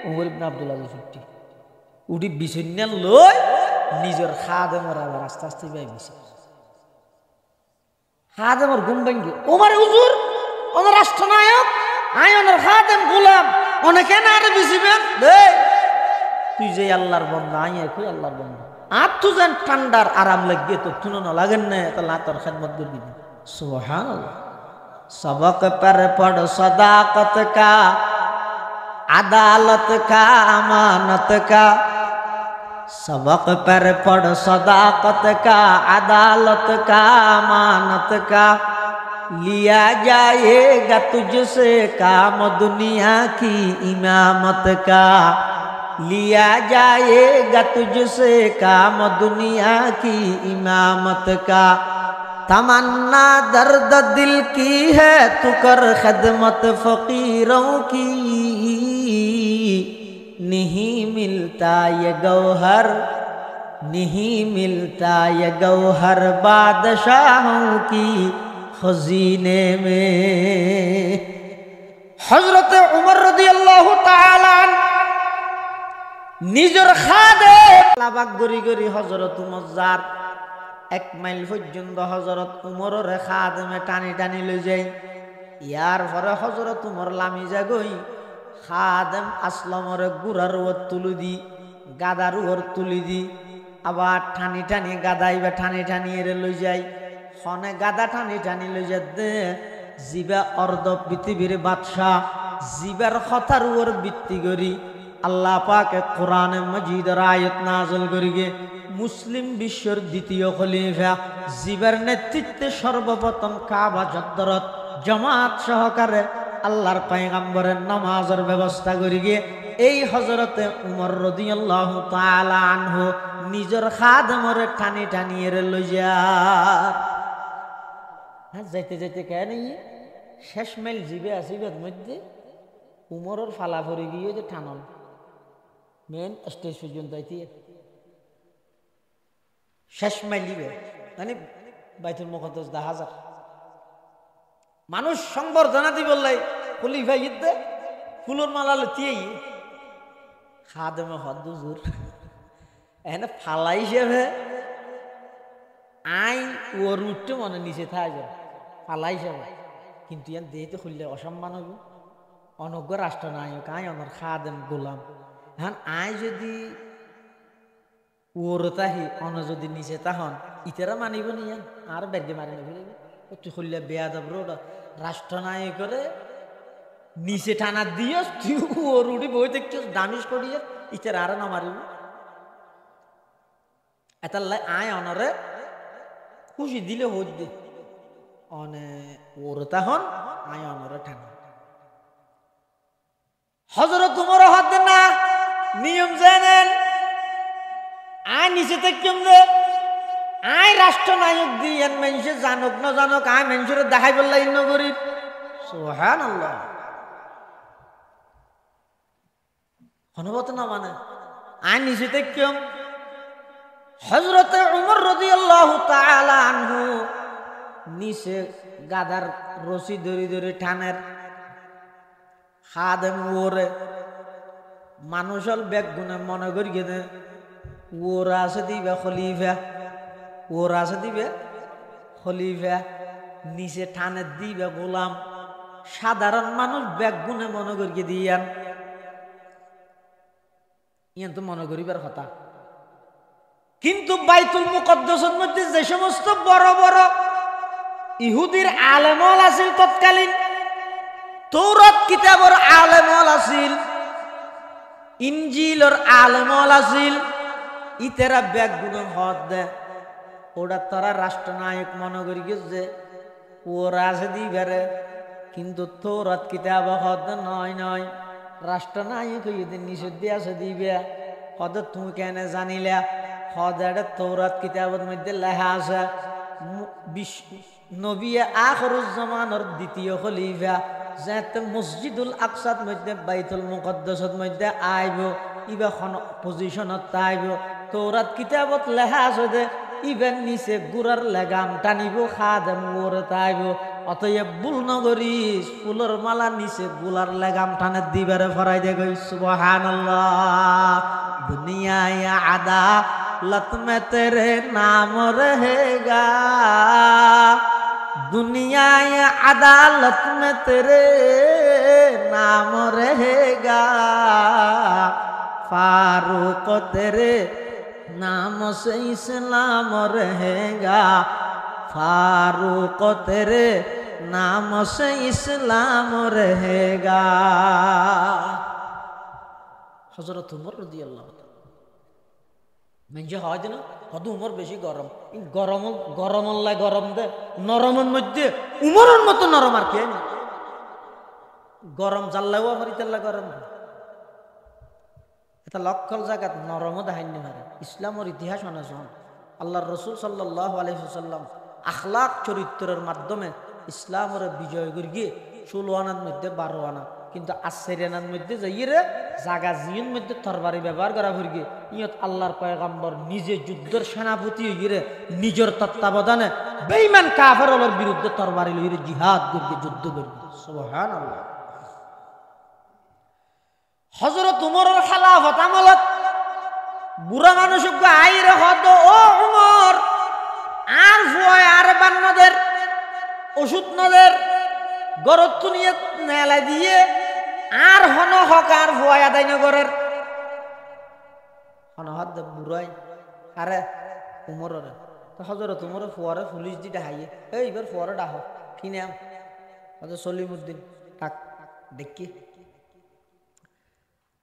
উমর ইবনে আব্দুল আজিজ উঠি বিছনিয়া লই নিজের খাওয়া দামের আবার আস্তে আস্তে বাই বিছে খাওয়া দামের ঘুম ভাঙ্গি ওমর হুজুর ওনার রাষ্ট্রনায়ক আই ওনার খাদেম গোলাম অনেকে না আরে বিছিবেন তুই যে আল্লাহর বন্দা আই কই আল্লাহর বন্দা আর তুই যেন ঠান্ডার আরাম লাগে তো তুনো না লাগেন না তাহলে তোর খেদমত করবি সুবহানাল্লাহ। सबक पर पढ़ सदाकत का अदालत का अमानत का सबक पर पढ़ सदाकत का अदालत का अमानत का लिया जाएगा तुझसे काम दुनिया की इमामत का, लिया जाएगा तुझसे काम दुनिया की इमामत का। तमन्ना दर्द दिल की है तू कर खिदमत फकीरों की, नहीं मिलता ये गौहर, नहीं मिलता ये गौहर बादशाहों की खजीने में। हजरत उमर रदियल्लाहु ताआला নিজের খাদে লাবাক গরি গরি হযরত উমর যার 1 মাইল পর্যন্ত হযরত উমরের খাদেমে টানি টানি লই যায়। ইয়ার পরে হযরত উমর লামি যাগই খাদেম আসলামর গুরার ওর তুলি দি, গাদার ওর তুলি দি, আবার টানি টানি গাদাইবা টানি টানি এরে লই যায়। খনে গাদা টানি টানি লই যাতে জিবা অর্ধ পৃথিবীর বাদশাহ, জিবার কথার ওর ভিত্তি করি আল্লাহ পাকে কোরআনে মজিদের আয়াত নাযিল করিগে মুসলিম বিশ্বর দ্বিতীয় খলিফা জিবার নেতৃত্বে সর্বপ্রথম কাবা চত্বরত জামাত সহকারে আল্লাহর পয়গম্বরের নামাজের ব্যবস্থা করিগে এই হযরতে উমর রাদিয়াল্লাহু তাআলা আনহু নিজের খাদেমরে টানি টানি এর লই যায়। হ্যাঁ, যাইতে যাইতে কেন শেষ মাইল জিবে আসিবার মধ্যে উমরের ফালা পড়ে গিয়ে যে টানল মেন স্টেজ পর্যন্ত শেষ মাইল দিবে মানে বাইতুল মুকদ্দাস 10,000 মানুষ সংবর্ধনা দি বললাই খলিফা ইদ্দে ফুলের মালা লতিয়ে খাদেমে হদ হুজুর এনে ফালা হিসেবে আই ওর উঠতে মনে নিচে থাকে ফালা হিসেবে, কিন্তু ইয়ান দেহতে খুললে অসম্মান হইব। অনজ্ঞ রাষ্ট্রনায়ক আই আমার খাদেম গোলাম, এখন আই যদি ওর তাহি অন যদি নিচে তাহন ইতারা মানিব নি আর বেগে মারি নেবে একটু খুললে বেয়া দাব রাষ্ট্রনায়করে নিচে টানা দিয়ে তুই ওর উঠি বই দেখতে দামিশ করিয়ে ইতারা আর না মারিব। এটার লাই আয় অনরে খুশি দিলে হোক দে অনে ওর তাহন আয় অনরে টানা। হযরত উমর হাত দেন না, নিয়ম জানেন আয় নিচে থাকতাম যে আয় রাষ্ট্রনায়ক দিয়ে মানুষে জানুক না জানুক আয় মানুষের দেখাই বললাই নগরী। সুবহানাল্লাহ, হনবত না মানে আয় নিচে থাকতাম। হযরত উমর রাদিয়াল্লাহু তাআলা আনহু নিচে গাদার রশি ধরে ধরে টানের খাদেম ওরে মানুষল ব্যাগ গুনে মনে করি গেলে ওরা আছে দিবে খলিফা, ওরা আছে দিবে খলিফা, নিচে টানে দিবে গোলাম। সাধারণ মানুষ ব্যাগ গুনে মনে করি দিয়ান ইয়ান তো মনে করিবার কথা, কিন্তু বাইতুল মুকদ্দাসের মধ্যে যে সমস্ত বড় বড় ইহুদির আলেমল আছিল তৎকালীন, তৌরাত কিতাবর আলেমল আছিল, ইনজিলর আলেমল আছিল, ইতেরা ব্যাগ গুণ হদ দে ওরা তারা রাষ্ট্রনায়ক মনে করি গেছে ওরা আছে দিবারে, কিন্তু তৌরাত কিতাব হদ নয় নয় রাষ্ট্রনায়ক হইতে নিষেধ দিয়ে আছে দিবে হদ তুমি কেন জানিলা হদ তৌরাত কিতাবের মধ্যে লেখা আছে নবী আখিরুজ্জামানের দ্বিতীয় খলিফা যাতে মসজিদুল আকসার মধ্যে বাইতুল মুকদ্দাসের মধ্যে আইব ইবা পজিশনত আইব। তৌরাত কিতাবত লেখা আছে যে ইবেন নিচে গুড়ার লেগাম টানিব খাদেম ওরে তাইব, অতএব ভুল নগরী ফুলের মালা নিচে গুলার লেগাম টানে দিবারে ফরাই দে গই। সুবহানাল্লাহ, দুনিয়ায় আদালত মে তেরে নাম রহেগা, दुनियाए अदालत में तेरे नाम रहेगा, फारूक तेरे नाम से इस्लाम रहेगा, फारूक तेरे नाम से इस्लाम रहेगा। हजरत उमर रदियल्लाहु ताआला মেঞ্জে হয় দিন হয়তো উমর বেশি গরম গরম গরম আল্লাহ গরম দে নরমের মধ্যে উমরের মতো নরম আর কে গরম জাল্লাও পারিতাল্লা গরম এটা লক্ষল জায়গাত নরমও দেখাইনি পারে ইসলামের ইতিহাস অনেক আল্লাহর রসুল সাল্লাল্লাহু আলাইহি ওয়াসাল্লাম আখলাক চরিত্রের মাধ্যমে ইসলামের বিজয় করি গিয়ে 16 আনার মধ্যে 12 আনা কিন্তু 8 আনার মধ্যে যাইয়ে জাগা জিয়ন মধ্যে তরবারি ব্যবহার করা হয়ে গিয়ে ইয়ত আল্লাহর পয়গম্বর নিজে যুদ্ধের সেনাপতি হইয়ে নিজের তত্ত্বাবধানে বেঈমান কাফেরদের বিরুদ্ধে তরবারি লইয়ে জিহাদ করি যুদ্ধ করি সুবহানাল্লাহ। হযরত উমরের খেলাফত আমলত বুড়া মানুষ আইরে হদ ও উমর আর ভয় আর বান্নদের ওষুধ নদের গরত নিয়ে নেলা দিয়ে আর হন হক আর ভয় আদায় নগরের হনহাত বুড়াই আরে উমরের তো হযরত উমরের ফুয়ারে পুলিশ দিটা হাইয়ে এইবার ফুয়ারে ডাহ কি নাম হযরত সলিমউদ্দিন টাক দেখি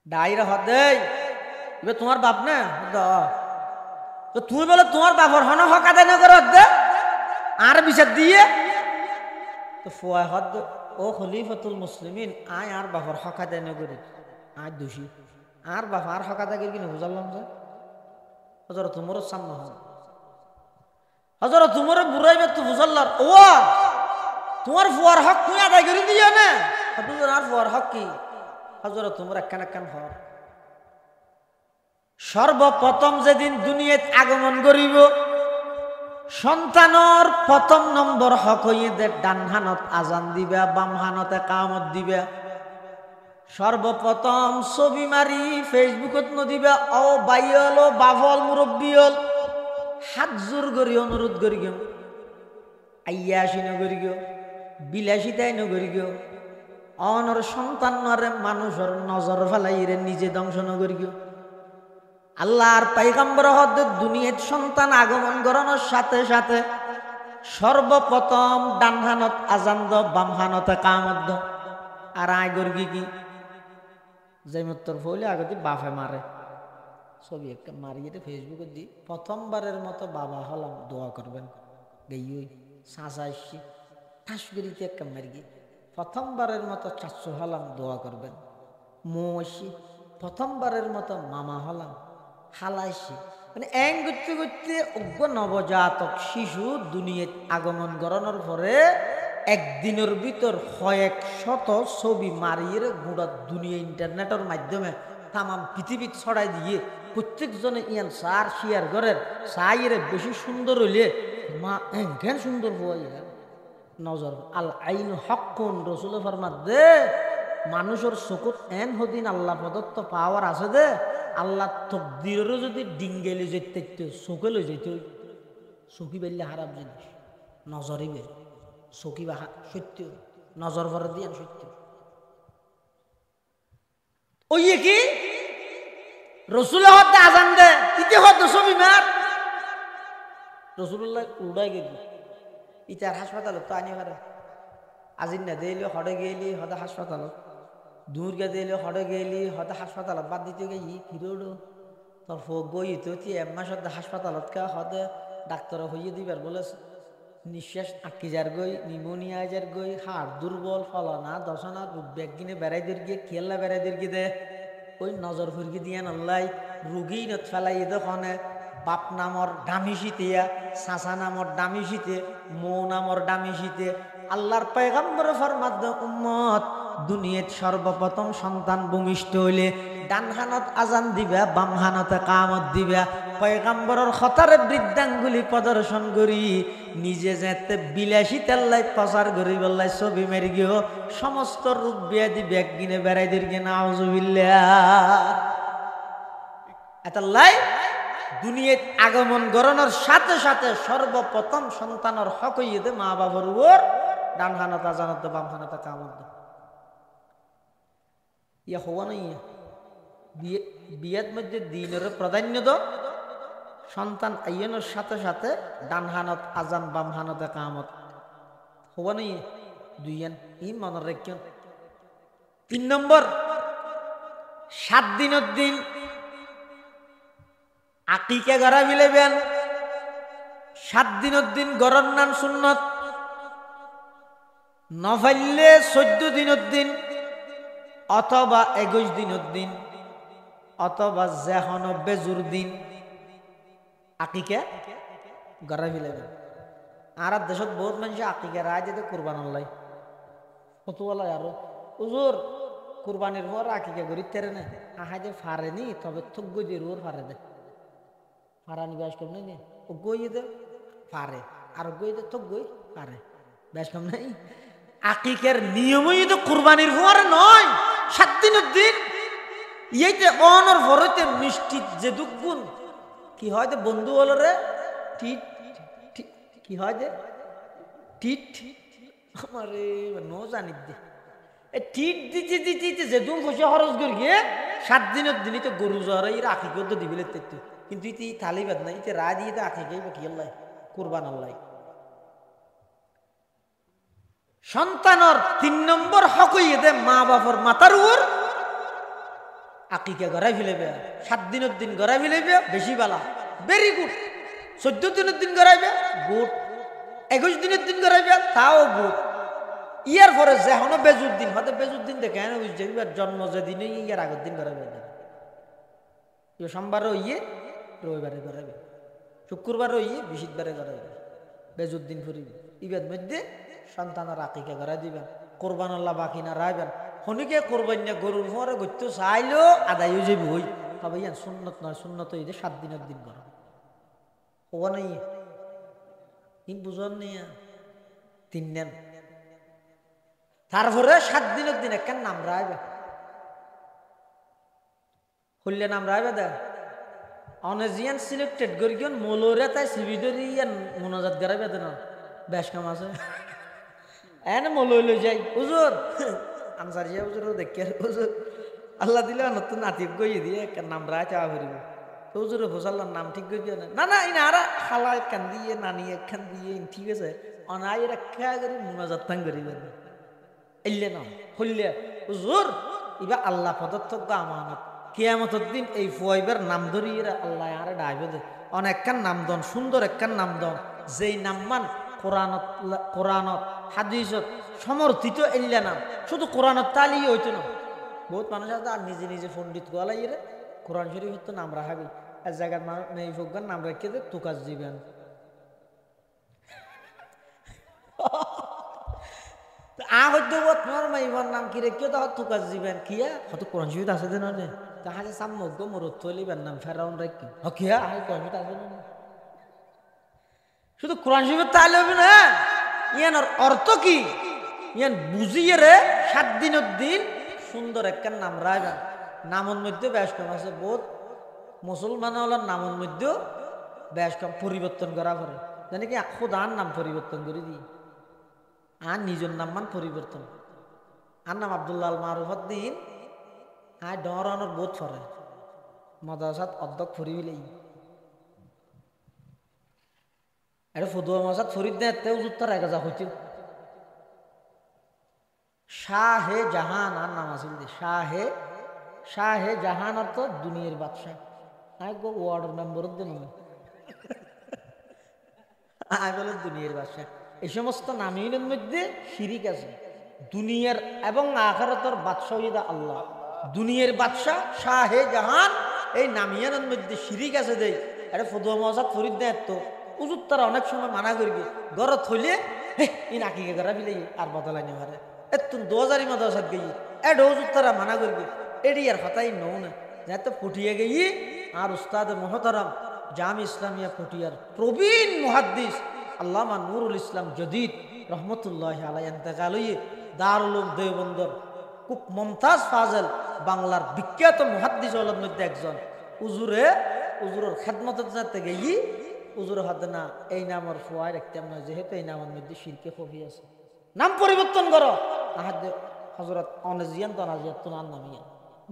ডাইরা হদে এবার তোমার বাপ না তো তুমি বলে তোমার বাপর হন হক আদায় না করে দে আর বিচার দিয়ে তো ফুয়া হদ ও খলিফাতুল মুসলিমিন আয় আর বাপর হক আদায় না করি আয় দোষী আর বাপ আর হক আদায় করি কিনা বুঝালাম যে হযরত উমরের সামনে হন হযরত উমরে বুড়াইবে তো বুঝাল্লার ও তোমার ফুয়ার হক তুমি আদায় করে দিও না দুজন আর ফুয়ার হক কি হযরত উমর একখান হক সর্বপ্রথম যেদিন দুনিয়াত আগমন করিব সন্তানর প্রথম নম্বর হক হইয়ে ডান হানত আজান দিবা বাম হানতে কামত দিবা সর্বপ্রথম ছবি মারি ফেসবুকত নদিবা ও বাইল ও বাফল মুরব্বীল হাত জোর করি অনুরোধ করি গেম আইয়া আসি নগরি গো বিলাসিতাই নগরি গো অনর সন্তান মানুষের নজর ফেলাইরে নিজে ধ্বংস নগরি গো আল্লাহর পয়গম্বর হদ দুনিয়াত সন্তান আগমন করানোর সাথে সাথে সর্বপ্রথম ডান হানত আজান দ বাম হানতে কামত দ আর আয় গর্গি কি যেমত্তর ফলে আগতে বাপে মারে ছবি একটা মারিয়ে ফেসবুকে দি প্রথমবারের মতো বাবা হলাম দোয়া করবেন গেই সাঁচা এসছি ঠাস করিতে একটা মারিয়ে প্রথমবারের মতো চাচ্ছু হলাম দোয়া করবেন মো এসছি প্রথমবারের মতো মামা হলাম হালাইছি মানে এং করতে করতে অজ্ঞ নবজাতক শিশু দুনিয়াত আগমন করানোর পরে একদিনের ভিতর কয়েক শত ছবি মারিয়ে গোটা দুনিয়া ইন্টারনেটের মাধ্যমে তামাম পৃথিবীত ছড়াই দিয়ে প্রত্যেকজনে ইয়ান সার শেয়ার করেন সাইরে বেশি সুন্দর হইলে মা এঙ্কেন সুন্দর হওয়াই নজর আল আইন হকুন রসুল ফরমাত দে মানুষের চকুত এন হদিন আল্লাহ প্রদত্ত পাওয়ার আছে দে আল্লাহ তকদিরেরও যদি ডিঙ্গেলে যেতে চোখে লই যেতে চকি বেললে হারাপ জিনিস নজরই বের চকি বা সত্য নজর ভরে দিয়ে সত্য ওই কি রসুল হতে আজান দে ইতে হতো ছবি মার রসুল্লাহ উড়াই গেল ইটার হাসপাতালত তো আনি পারে আজিন না দিলে হড়ে গেলি হতে হাসপাতালত দূরকে দিলে হড়ে গেলি হতে হাসপাতালত বাদ দিতে গেই ফিরোড়ো তোর ফোক গই তো তুই এক মাস হাসপাতালত কা হতে ডাক্তার হইয়ে দিবার বলে নিঃশ্বাস আটকে যার গই নিউমোনিয়া যার গই হাড় দুর্বল ফলনা দশনা রোগ কিনে বেড়াইদের গিয়ে খেলা বেড়াইদের গিয়ে দে ওই নজর ফুরকি দিয়ে নল্লাই রুগী নত ফেলাই দোকানে বাপ নামর দামি শীতিয়া চাচা নামর দামি শীতে মৌ নামর দামি শীতে আল্লাহর পয়গম্বর ফরমাদ উম্মত দুনিয়াত সর্বপ্রথম সন্তান ভূমিষ্ঠ হইলে ডান হানত আজান দিবা বাম হানতে কামত দিবা পয়গম্বরের খতারে বৃদ্ধাঙ্গুলি প্রদর্শন করি নিজে যেতে বিলাসী তেল্লাই প্রচার করি বললাই ছবি মেরি গিয়েও সমস্ত রূপ ব্যাধি ব্যাগ কিনে বেড়াই দের কিনা আউযুবিল্লাহ এতাল্লাই দুনিয়াত আগমন গরণের সাথে সাথে সর্বপ্রথম সন্তানের হক হইয়ে দে মা বাবার উপর ডান হানত আজানত বাম হানতে কামত ইয়া হওয়া না ইয়া বিয়ের মধ্যে দিনের প্রাধান্য দ সন্তান আইনের সাথে সাথে ডান হানত আজান বাম হানতে কামত হওয়া না ইয়ে দুইয়ান ই মনে রাখিন 3 নম্বর 7 দিনের দিন আকিকা গড়া মিলেবেন 7 দিনের দিন গড়ার নাম সুন্নত, নফাইলে 14 দিনের দিন অথবা 21 দিনের দিন অথবা যেহন বেজুর দিন আকিকা গড়া মিলেবেন। আর দেশত বহুত মানুষ আকিকা রায় যেতে কুরবান লাই কতওয়ালা আরো হুজুর কুরবানির পর আকিকা করি তেরে না আহাই যে ফারেনি তবে থগ্গ দিয়ে রোর ফারে দে ফারানি ব্যাস কম নাই ও গই দে ফারে আর গই দে থগ্গই ফারে ব্যাস কম নাই। আকিকার নিয়মই তো কুরবানির পর নয় 7 দিনের দিন ইয়েতে অনর ভরতে মিষ্টি যে দুগুণ কি হয় যে বন্ধু হলো রে টিট কি হয় যে টিট আমারে নো জানি দে টিট দিতে দিতে দিতে যে দুম খুশি খরচ করি গিয়ে 7 দিনের দিনই তো গরু জহরাই আঁকি করতে দিবিলে তেতো কিন্তু ইতি থালি বাদ নাই ইতে রা দিয়ে আঁকি গেই বা কি আল্লাহ কুরবান আল্লাহ। সন্তানর 3 নম্বর হক হইয়ে দে মা বাপর মাথার উপর আকিকা গড়াই ফেলেবে 7 দিনের দিন গড়াই ফেলেবে বেশি বালা ভেরি গুড। 14 দিনের দিন গড়াইবে গুড, 21 দিনের দিন গড়াইবে তাও গুড। ইয়ার পরে যেহনো বেজুর দিন হয়তো বেজুর দিন দেখে না বুঝছে জন্ম যেদিনে ইয়ার আগের দিন গড়াইবে সোমবারও ইয়ে রবিবারে গড়াইবে শুক্রবারও ইয়ে বৃহস্পতিবারে গড়াইবে বেজুর দিন ফুরিবে ইবের মধ্যে সন্তানের আকিকা গড়াই দিবেন কোরবান আল্লাহ বাকি না রাখবেন হনিকে কোরবান না গরুর পরে গত্য চাইলেও আদায় হয়ে যাবে হই তবে ইয়ান সুন্নত নয় সুন্নত হয়ে 7 দিনের দিন করা ও নাই বুঝন নেই 3 দিন তারপরে 7 দিনের দিন একটা নাম রাখবে হইলে নাম রাখবে দেখ অনেজিয়ান সিলেক্টেড করি কেন মোলরে তাই সিবিডরি ইয়ান মোনাজাত গড়াইবে দেন বেশ কাম আছে এনে মোলই লই যাই হুজুর আনসারিয়া হুজুর দেখে হুজুর আল্লাহ দিলে নতুন নাতিব গই দিয়ে একটা নাম রায় চাওয়া করিব তো হুজুর হোসাল্লার নাম ঠিক করি না না ইনা আর খালা একখান দিয়ে নানি একখান দিয়ে ঠিক আছে অনাই রক্ষা করি মোনাজাত তাং করিবেন এলে না হইলে হুজুর ইবা আল্লাহ পদত্ব আমানত কিয়ামতের দিন এই ফুয়াইবার নাম ধরিয়ে আল্লাহ আরে ডাইবে দে অনেকখান নাম দন সুন্দর একখান নাম দন যেই নাম মান কোরআনত হাদিসত সমর্থিত এল্লা নাম শুধু কোরআনত তালি হইতো না বহুত মানুষ আছে আর নিজে নিজে পণ্ডিত গোয়ালাই রে কোরআন শরীফ তো নাম রাখাবি এক জায়গার নেই ফোকগান নাম রেখে দে তুকাজ দিবেন হয়তো তোমার মাইবার নাম কি রেখে তো তুকাজ দিবেন কিয়া হয়তো কোরআন শরীফ আছে দেন তাহলে সাম্যজ্ঞ মরত তলিবেন নাম ফেরাউন রেখে কিয়া কোরআন শরীফ আছে না শুধু কোরআন শরীফের তাহলে হবে না ইয়ানোর অর্থ কি ইয়ান বুঝিয়ে রে 7 দিনের দিন সুন্দর একখান নাম রাখবেন নামের মধ্যে বেশ কম আছে বহুত মুসলমান হলার নামের মধ্যেও বেশ কম পরিবর্তন করা পড়ে জানি কি খোদার নাম পরিবর্তন করে দিই আর নিজের নাম মান পরিবর্তন আর নাম আব্দুল্লাহ আল মারুফুদ্দিন আর ডরানোর বোধ পড়ে মাদ্রাসাত অধ্যক্ষ ফুরিবিলেই এটা ফদুয়া মাসাদ ফরিদ নেতেও উত্তর এক যা হইতে শাহে জাহান আর নাম আসিল দে শাহে জাহান অর্থ দুনিয়ার বাদশাহ আই গো ওয়ার্ড মেম্বার দেন আই বলে দুনিয়ার বাদশাহ এই সমস্ত নামের মধ্যে শিরিক আছে দুনিয়ার এবং আখিরাতের বাদশাহ হইদা আল্লাহ দুনিয়ার বাদশাহ শাহে জাহান এই নামিয়ানের মধ্যে শিরিক আছে দেই এটা ফদুয়া মাসাদ ফরিদ নেত উজুর তারা অনেক সময় মানা করবি গরত হইলে ই নাকিকে গড়া বিলে আর বদলাই নে পারে তুম 2000 মাদ্রাসাত গই এড উজুর তারা মানা করবি এডি আর হতাই নও না যাতে ফুটিয়ে গই আর উস্তাদ মুহতারাম জামি ইসলামিয়া ফুটিয়ার প্রবীণ মুহাদ্দিস আল্লামা নুরুল ইসলাম জদিদ রহমতুল্লাহ আলাইহি ইন্তেকাল হয়ে দারুল উলুম দেওবন্দর খুব মুমতাজ ফাজল বাংলার বিখ্যাত মুহাদ্দিস হলের মধ্যে একজন উজুরের খেদমতের যাতে গই উজুর হাতে না এই নামের ফুয়াই রাখতাম না যেহেতু এই নামের মধ্যে শিরকে খফি আছে নাম পরিবর্তন করো আহাদে হযরত অনজিয়ান তনাজিয়াত তো নাম নামিয়া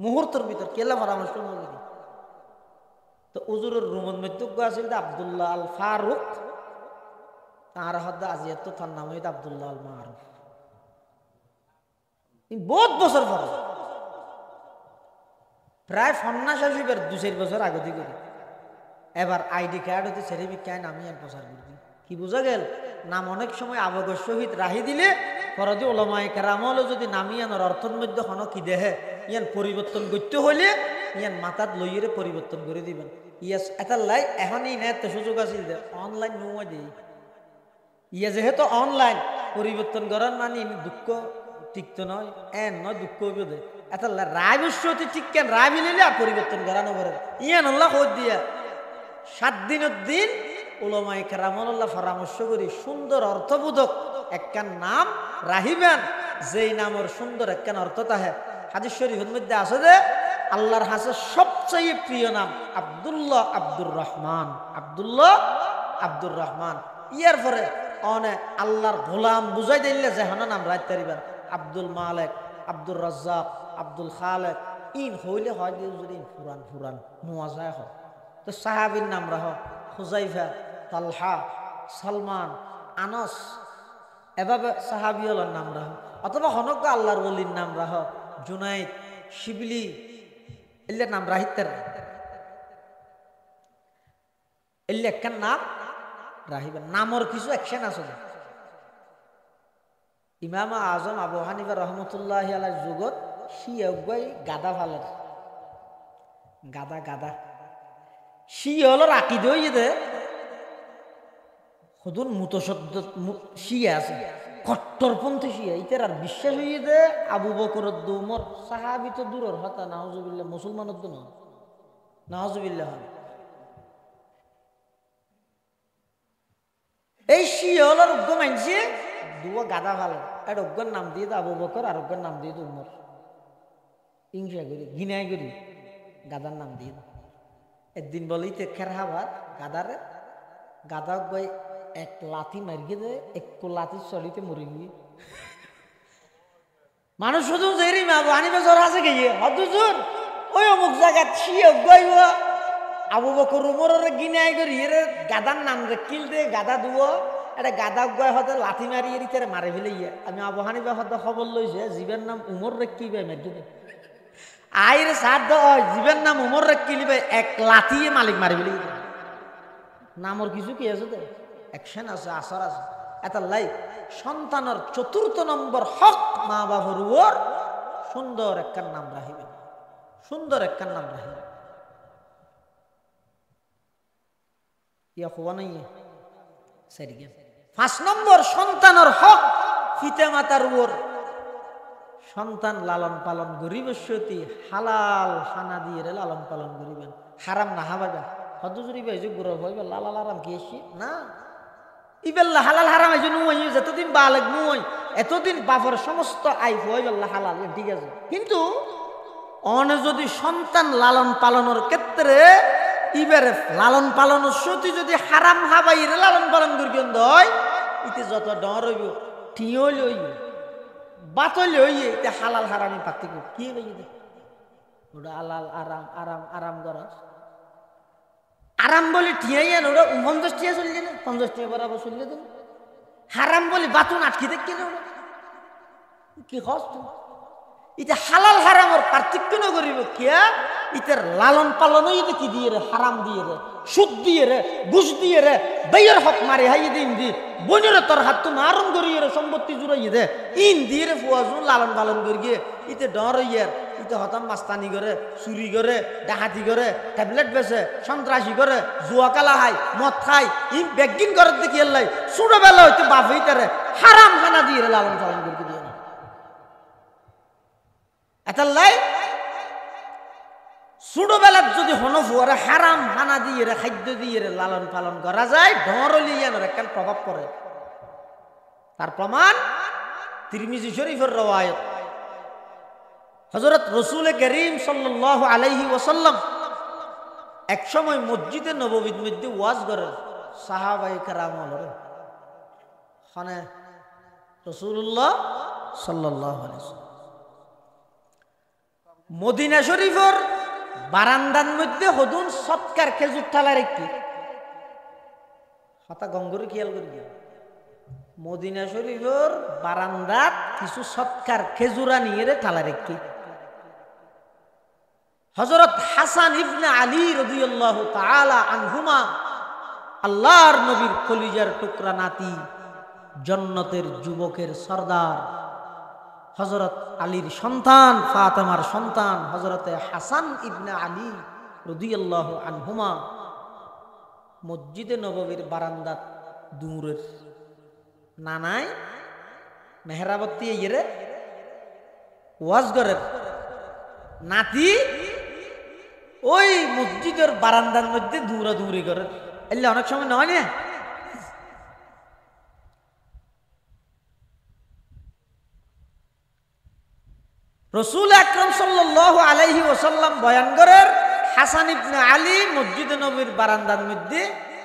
মুহূর্তের ভিতর কেলা পরামর্শ মনে তো উজুরের রুমের মধ্যে আছিল আব্দুল্লাহ আল ফারুক তার হাতে আজিয়াত তো তার নাম হইত আব্দুল্লাহ আল মারুফ বহুত বছর পরে প্রায় 50 বছর 2-4 বছর আগে থেকে এবার আইডি কার্ড হতে ছেড়ে বিজ্ঞান আমি আর প্রচার করবি কি বোঝা গেল নাম অনেক সময় আবগর সহিত রাহি দিলে ফরদি ওলামায়ে কেরামল যদি নামিয়ানোর অর্থের মধ্যে হন কি দেহে ইয়ান পরিবর্তন করতে হইলে ইয়ান মাথাত লইয়ে পরিবর্তন করে দিবেন ইয়াস এটা লাই এখনই নেতে সুযোগ আছিল যে অনলাইন নোয়া দিই ইয়া যেহেতু অনলাইন পরিবর্তন করার মানে দুঃখ টিকত নয় এন নয় দুঃখ হইব দে এটা রায় বসতি ঠিক কেন রায় মিলিলে আর পরিবর্তন করানো পারে ইয়ান আল্লাহ খোঁজ দিয়া 7 দিনের দিন উলামায়ে কেরামুল্লাহ পরামর্শ করি সুন্দর অর্থবোধক একখান নাম রাহিবেন যেই নামের সুন্দর একখান অর্থ তাহে হাদিস শরীফের মধ্যে আছে যে আল্লাহর হাসে সবচেয়ে প্রিয় নাম আব্দুল্লাহ আব্দুর রহমান আব্দুল্লাহ আব্দুর রহমান ইয়ার পরে অনে আল্লাহর গোলাম বুঝাই দিলে যেহন নাম রাখতে পারিবেন আব্দুল মালিক আব্দুর রাজ্জাক আব্দুল খালেক ইন হইলে হয় যদি ফুরান ফুরান মুয়াজায় হয় তো সাহাবীর নাম রাহ হুজাইফা তালহা সালমান আনস এভাবে সাহাবিয়লার নাম রাহ অথবা হনক আল্লাহর ওলির নাম রাহ জুনাইদ শিবলি এলে নাম রাহিতের এলে একখান নাম রাহিবেন নামর কিছু অ্যাকশন আছে ইমাম আজম আবু হানিফা রহমতুল্লাহ আলাইহির যুগত শিয়গই গাদা ফালের গাদা গাদা শিয়লর আকিদ হইয়ে দে হুদুন মুতশদ্দ শিয়া আছে কট্টরপন্থী শিয়া ইতার আর বিশ্বাস হইয়ে দে আবু বকর উমর সাহাবী তো দূরের হতা নাউজুবিল্লাহ মুসলমানের তো না নাউজুবিল্লাহ এই শিয়লর উগ্র মানছে দুয়া গাদা ভালো আর অজ্ঞার নাম দিয়ে তো আবু বকর আর অজ্ঞার নাম দিয়ে তো উমর হিংসা করি ঘৃণাই করি গাদার নাম দিয়ে একদিন বলেই তো খেরহাবার গাদারে গাদা গই এক লাথি মারিয়ে দে এক লাথি চলিতে মরে গিয়ে মানুষ শুধু যেরি মা আনিবে জ্বর আছে গিয়ে হদুজুর ওই অমুক জায়গা ছিয়ে গইব আবু বকর উমরের ঘৃণাই করি এর গাদার নাম রে কিল দে গাদা দুও এটা গাদা গয় হতে লাথি মারিয়ে দিতে মারে ফেলে ইয়ে আমি আবু হানিফা হতে খবর লইছে জীবের নাম উমর রেখি বে মেরে দে আইরে সাদ জীবের নাম উমর রেখি লিবে এক লাথিয়ে মালিক মারি ফেলে নামর কিছু কি আছে দে অ্যাকশন আছে আসর আছে এটা লাইক সন্তানের 4th নম্বর হক মা বাবার উপর সুন্দর একখান নাম রাখিবে সুন্দর একখান নাম রাখিবে ইয়া হওয়া নাই সারি গেম 5 নম্বর সন্তানের হক পিতা মাতার উপর সন্তান লালন পালন করিবে সতী হালাল খানা দিয়ে লালন পালন করিবেন হারাম না হাবাবেন হদুজুরি ভাই যে গুরু হইবে লালাল হারাম কি এসি না ইবেল্লা হালাল হারাম এই জন্য যতদিন বালেগ নয় এতদিন বাপের সমস্ত আই হইবেল্লা হালাল ঠিক আছে কিন্তু অনে যদি সন্তান লালন পালনের ক্ষেত্রে ইবারে লালন পালনের সতী যদি হারাম হাবাইরে লালন পালন করিবেন দয় ইতে যত ডর হইব টিয়ল হইব বাতল হইয়ে ইতে হালাল হারামি পার্থক্য কি হইবে ওটা হালাল আরাম আরাম আরাম করা আরাম বলে টিয়াই আন ওরা 50 টিয়া চললে না 50 টিয়া বরাবর চললে তো হারাম বলে বাতুন আটকে দেখি না ওরা কি কষ্ট এটা হালাল হারামর পার্থক্য না করিব কিয়া ইতার লালন পালন হইতে কি দিয়ে রে হারাম দিয়ে রে সুদ দিয়ে রে ঘুষ দিয়ে রে বেয়ের হক মারে হাই দিন দি বনের তোর হাত তো মারণ করিয়ে রে সম্পত্তি জুড়াইয়ে দে ইন দিয়ে রে ফুয়াজু লালন পালন করিয়ে ইতে ডর হইয়ার ইতে হতাম মাস্তানি করে চুরি করে ডাকাতি করে ট্যাবলেট বেছে সন্ত্রাসী করে জুয়া কালা খাই মদ খাই ই বেগিন করে দেখি এলাই ছোটবেলা হইতে বাপ হইতারে হারাম খানা দিয়ে রে লালন পালন করতে দিয়ে না এতাল্লাই ছোটবেলার যদি হনফুয়ারে হারাম হানা দিয়ে রে খাদ্য দিয়ে রে লালন পালন করা যায় ডরলিয়ানোর একটা প্রভাব পড়ে তার প্রমাণ তিরমিজি শরীফের রওয়ায়াত হযরত রাসূল করিম সাল্লাল্লাহু আলাইহি ওয়াসাল্লাম এক সময় মসজিদে নববীর মধ্যে ওয়াজ করেন সাহাবায়ে কেরামরে খানে রাসূলুল্লাহ সাল্লাল্লাহু আলাইহি ওয়াসাল্লাম মদিনা শরীফের বারান্দার মধ্যে হদুন সৎকার খেজুর ঠালা রেখি হতা গঙ্গরে খেয়াল করি মদিনা শরীফের বারান্দাত কিছু সৎকার খেজুরা নিয়ে রে ঠালা রেখি হযরত হাসান ইবনে আলী রাদিয়াল্লাহু তাআলা আনহুমা, আল্লাহর নবীর কলিজার টুকরা নাতি, জান্নাতের যুবকের সরদার হযরত আলীর সন্তান, ফাতেমার সন্তান হযরতে হাসান ইবনে আলী রাদিয়াল্লাহু আনহুমা মসজিদে নববীর বারান্দাত দূরের নানায় মেহরাবতী ইয়েরে ওয়াজ করেন নাতি ওই মসজিদের বারান্দার মধ্যে দৌড়াদৌড়ি করেন। এলে অনেক সময় নয় না, রাসূল আকরাম সাল্লাল্লাহু আলাইহি ওয়াসাল্লাম বয়ান করেন হাসান ইবনে আলী মসজিদে নববীর বারান্দার মধ্যে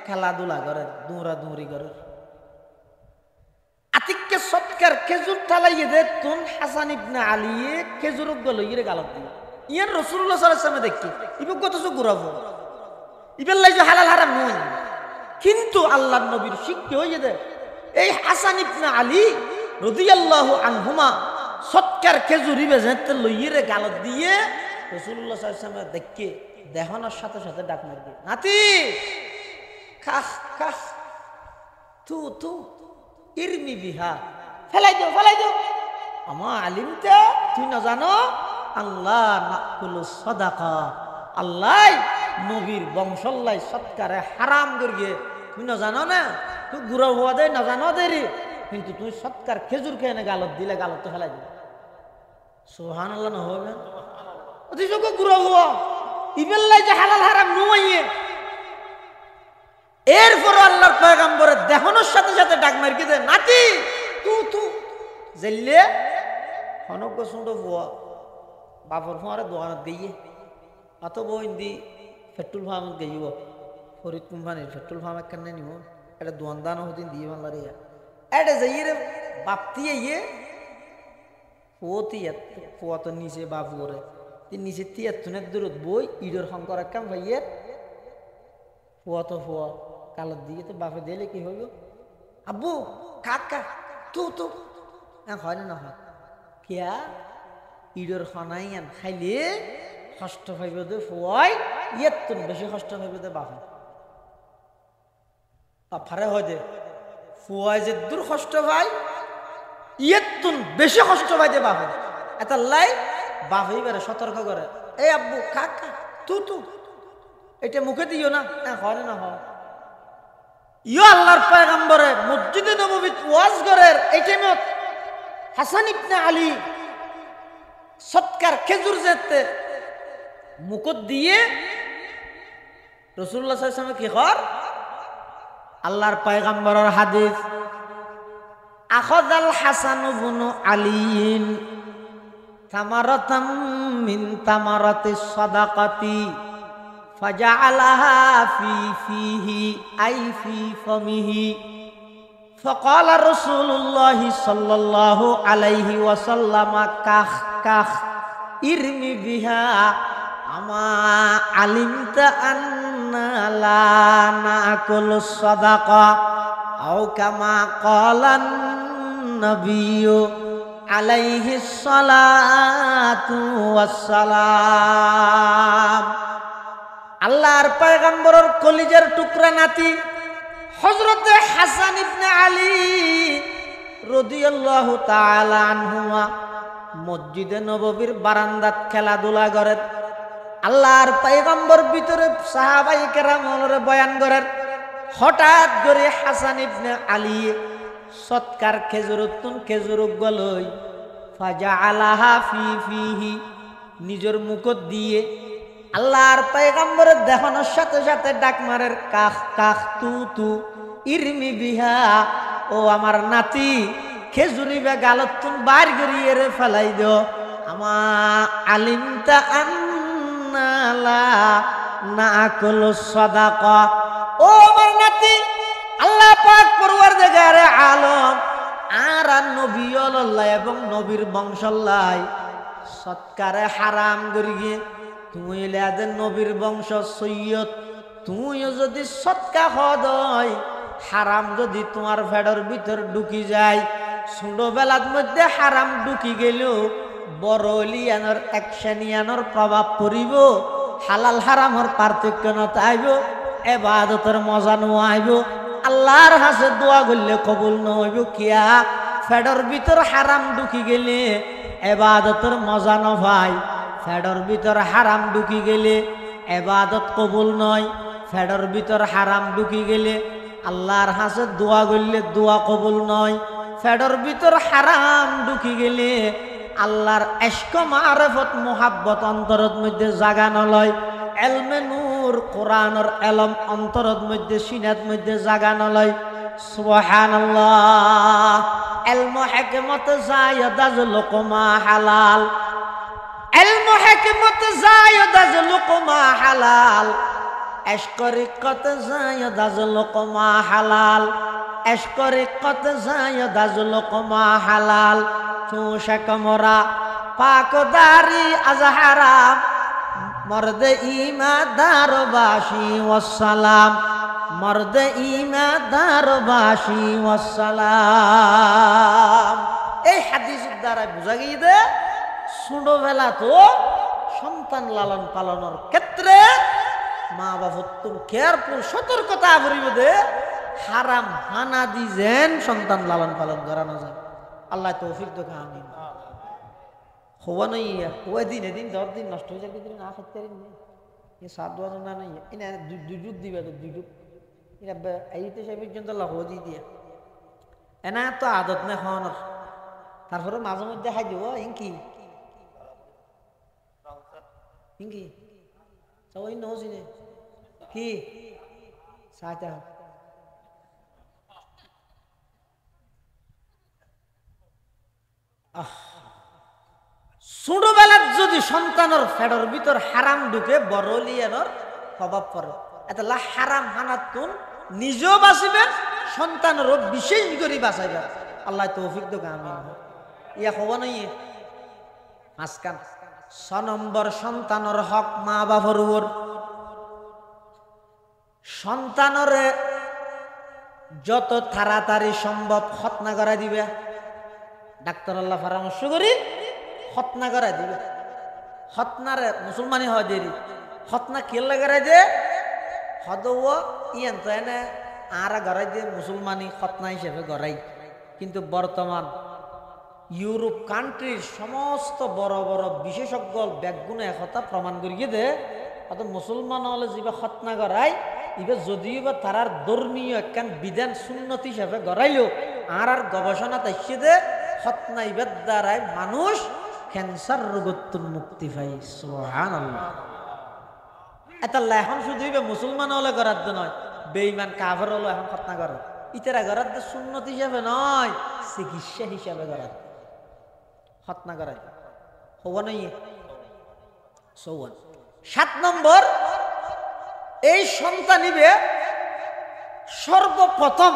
খেলাধুলা করেন, দৌড়াদৌড়ি করেন। আতিককে সৎকার খেজুর ঠালাইয়ে দে তুন হাসান ইবনে আলী খেজুর গল ইরে গালত দিয়ে ইয়ার রাসূলুল্লাহ সাল্লাল্লাহু আলাইহি ওয়াসাল্লাম দেখি ইবে কতসু ঘুরাবো ইবেল লাই যে হালাল হারাম নয়, কিন্তু আল্লাহর নবীর শিক্ষা হয়ে দে এই হাসান ইবনে আলী রাদিয়াল্লাহু আনহুমা সৎকার খেজুর ইবে যেতে লইরে গালত দিয়ে রাসূলুল্লাহ সাল্লাল্লাহু আলাইহি ওয়াসাল্লাম দেখি দেহনার সাথে সাথে ডাক মারবে, নাতি খাস খাস তু তু ইরমি বিহা, ফেলাই দাও আমা আলিমটা তুই না জানো আল্লাহ নাকুল সাদাকা, আল্লাহ নবীর বংশল্লাই সৎকারে হারাম করিয়ে তুই না জানো না, তুই গুড়া হওয়া দেয় না জানো দেরি, কিন্তু তুই সৎকার খেজুর খেয়ে গালত দিলে গালত তো ফেলাই দিবে। সুবহানাল্লাহ না হবে তুই চোখে গুড়া হওয়া ইবেল্লাই যে হালাল হারাম নুমাইয়ে। এরপর আল্লাহর পয়গম্বরের দেহনের সাথে সাথে ডাক মার কে দে নাতি তু তু জেললে হনক সুন্দর ফুয়া বাপর ফুয়ারে দোকানত গিয়ে অত বইন্দি পেট্রোল পাম্প গিয়েব ফরিদ কোম্পানির পেট্রোল পাম্প একখানে নিব এটা দোয়ান দান হদিন দিয়ে বাংলার এটা যাইয়ে রে বাপতিয়ে ইয়ে ফুয়তি ফুয়া তো নিচে বাপ করে তিন নিচে তিয়াত্তনের দূরত বই ইডর শঙ্কর একখান ভাইয়ের ফুয়া তো ফুয়া কালত দিয়ে তো বাপে দিলে কি হইল আব্বু কাকা তু তু হয় না হয় কিয়া ইডর খানাই আন খাইলে কষ্ট পাইব দে ফুয়াই ইয়ের বেশি কষ্ট পাইব দে বাপে বাপারে হয় দে ফুয়াই যে দূর কষ্ট পাই ইয়ের বেশি কষ্ট পাই দে বাপে এটা লাই বাপেই বেড়ে সতর্ক করে এই আব্বু কাকা তু তু এটা মুখে দিও না হয় না হয় ইয়ো আল্লাহর পয়গম্বরে মসজিদে নববীত ওয়াজ করের এই টাইমত হাসান ইবনে আলী সৎকার খেজুর যেতে মুখত দিয়ে রাসূলুল্লাহ সাল্লাল্লাহু আলাইহি ওয়াসাল্লাম কি কর আল্লাহর পয়গম্বরের হাদিস আখাযাল হাসান ইবনে আলীন তামারাতাম মিন তামারাতিস সাদাকাতি فجعلها في فيه أي في فمه فقال رسول الله صلى الله عليه وسلم كخ كخ ارمي بها أما علمت أن لا نأكل الصدقة أو كما قال النبي عليه الصلاة والسلام আল্লাহর পয়গম্বরের কলিজার টুকরা নাতি হযরতে হাসান ইবনে আলী রাদিয়াল্লাহু তাআলা আনহুমা মসজিদে নববীর বারান্দাত খেলাধুলা করেন। আল্লাহর পয়গম্বর ভিতরে সাহাবাই কেরামরে বয়ান করেন হঠাৎ করে হাসান ইবনে আলী সৎকার খেজুরতুন খেজুর গলই ফাজাআলাহা ফি ফিহি নিজের মুখত দিয়ে আল্লাহর পয়গম্বরের দেখানোর সাথে সাথে ডাক মারের কাখ কাখ তু তু ইরমি বিহা ও আমার নাতি খেজুরি বে গালতুন বার গড়িয়ে রে ফেলাই দিও আমা আলিমতা আন্নালা নাকুল সাদাকা ও আমার নাতি আল্লাহ পাক পরওয়ারদিগারে আলম আর নবী আল্লাহ এবং নবীর বংশল্লাই সৎকারে হারাম করিয়ে তুই লেদের নবীর বংশ সৈয়দ তুইও যদি সৎকা হদয় হারাম যদি তোমার ফেডর ভিতর ঢুকি যায় ছোটবেলার মধ্যে হারাম ঢুকি গেল বড়লিয়ানোর একশানিয়ানোর প্রভাব পড়িব, হালাল হারামর পার্থক্য নতাইব, এবাদতের মজা নোয়াইব, আল্লাহর কাছে দোয়া করলে কবুল নহইব। কিয়া ফেডর ভিতর হারাম ঢুকি গেলে এবাদতের মজা নভাই, ফেডর ভিতর হারাম ঢুকি গেলে এবাদত কবুল নয়, ফেডর ভিতর হারাম ঢুকি গেলে আল্লাহর কাছে দোয়া করলে দোয়া কবুল নয়, ফেডর ভিতর হারাম ঢুকি গেলে আল্লাহর ইশক মারফত মুহাব্বত অন্তরত মধ্যে জাগা নলয়, এলমে নূর কোরআনের এলম অন্তরত মধ্যে সিনাত মধ্যে জাগা নলয়। সুবহানাল্লাহ। এলম হিকমত জায়দাজ লুকমা হালাল, এলম হিকমত জায়দাজ লুকমা হালাল, ইশক রিকত জায়দাজ লুকমা হালাল, ইশক রিকত জায়দাজ লুকমা হালাল। চুষে কমরা পাকদারি আজহারাম, মর্দে ইমাদার বাসি ওয়াসসালাম, মর্দে ইমাদার বাসি ওয়াসসালাম। এই হাদিসের দ্বারা বোঝা গিয়ে ছোটবেলা তো সন্তান লালন পালনের ক্ষেত্রে মা বাবা তুমি কেয়ারফুল সতর্কতা করিব দে, হারাম হানা দি যেন সন্তান লালন পালন করানো যায়। আল্লাহ তৌফিক তো আমিন। হওয়া নই ওই দিন এদিন 10 দিন নষ্ট হয়ে যাবে না খাইতে পারি সাত দোয়া না নাই এনে দুই ডুব দিবে তো দুই ডুব এটা এইতে সে পর্যন্ত হওয়া দিয়ে দিয়ে এনা তো আদত নেই খাওয়ানোর। তারপরে মাঝে মধ্যে খাই দিব ইঙ্কি ইঙ্কি ওই নজিনে কি চাচা ছোটবেলার যদি সন্তানের ফেডর ভিতর হারাম ঢুকে বড়লিয়ানোর প্রভাব পড়ে, এতলা হারাম হানাতুন নিজেও বাঁচিবেন, সন্তানেরও বিশেষ করে বাঁচাইবেন। আল্লাহ তৌফিক দোক আমিন। ইয়া হব নাই মাঝখান 6 নম্বর সন্তানের হক মা বাবার উপর। সন্তানরে যত তাড়াতাড়ি সম্ভব খতনা করাই দিবে, ডাক্তার আল্লাহ পরামর্শ করি খতনা করাই দিবে। খতনারে মুসলমানি হয় দেরি, খতনা কেলে করাই দে হদ ইয়ান তো এনে আর গড়াই দিয়ে মুসলমানি খতনা হিসেবে গড়াই। কিন্তু বর্তমান ইউরোপ কান্ট্রির সমস্ত বড় বড় বিশেষজ্ঞ ব্যাগগুণ একথা প্রমাণ করিয়ে দে অত মুসলমান হলে যে খতনা গড়াই এবার যদিও বা তারার ধর্মীয় একখান বিধান সুন্নত হিসাবে গড়াইলেও আর গবেষণা তাইছে দে খতনা ইবার দ্বারাই মানুষ ক্যান্সার রোগত্তুন মুক্তি পাই। সুবহানাল্লাহ। এতাল্লা এখন শুধু মুসলমান হলে গড়ার নয়, বেঈমান কাফের হলো এখন খতনা করে ইতারা গড়ার সুন্নত হিসাবে নয়, চিকিৎসা হিসাবে গড়ার খতনা করাই হওয়া নই। 7 নম্বর এই সন্তানিবে সর্বপ্রথম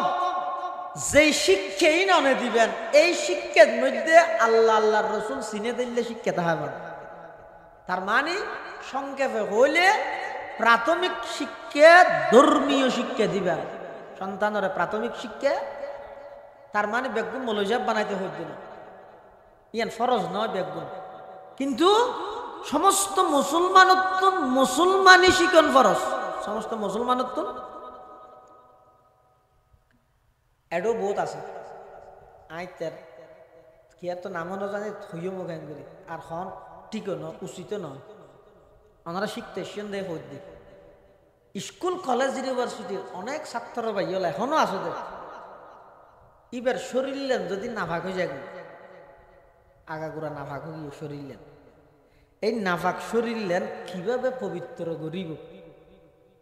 যেই শিক্ষাই ননে দিবেন এই শিক্ষার মধ্যে আল্লাহ আল্লাহর রসুল চিনে দিলে শিক্ষা হবে। তার মানে সংক্ষেপে হইলে প্রাথমিক শিক্ষা ধর্মীয় শিক্ষা দিবেন সন্তানের। প্রাথমিক শিক্ষা তার মানে বেগুন মৌলজাব বানাইতে হইতে না, ইয়ান ফরজ নয় বেগুন, কিন্তু সমস্ত মুসলমানত্ব মুসলমানি শিকন ফরজ। সমস্ত মুসলমানত্ব এডো বহুত আছে আইতার কি এত নামও না জানি থইও মোগাইন করি আর হন ঠিকও নয় উচিত নয়। ওনারা শিখতে দেয় হইত দিক স্কুল কলেজ ইউনিভার্সিটির অনেক ছাত্র ভাইল এখনো আছে দেখ এবার শরীরলেন যদি নাফাক হয়ে যায় আগাগোড়া নাফাক হয়ে শরীরলেন এই নাফাক শরীরলেন কিভাবে পবিত্র করিব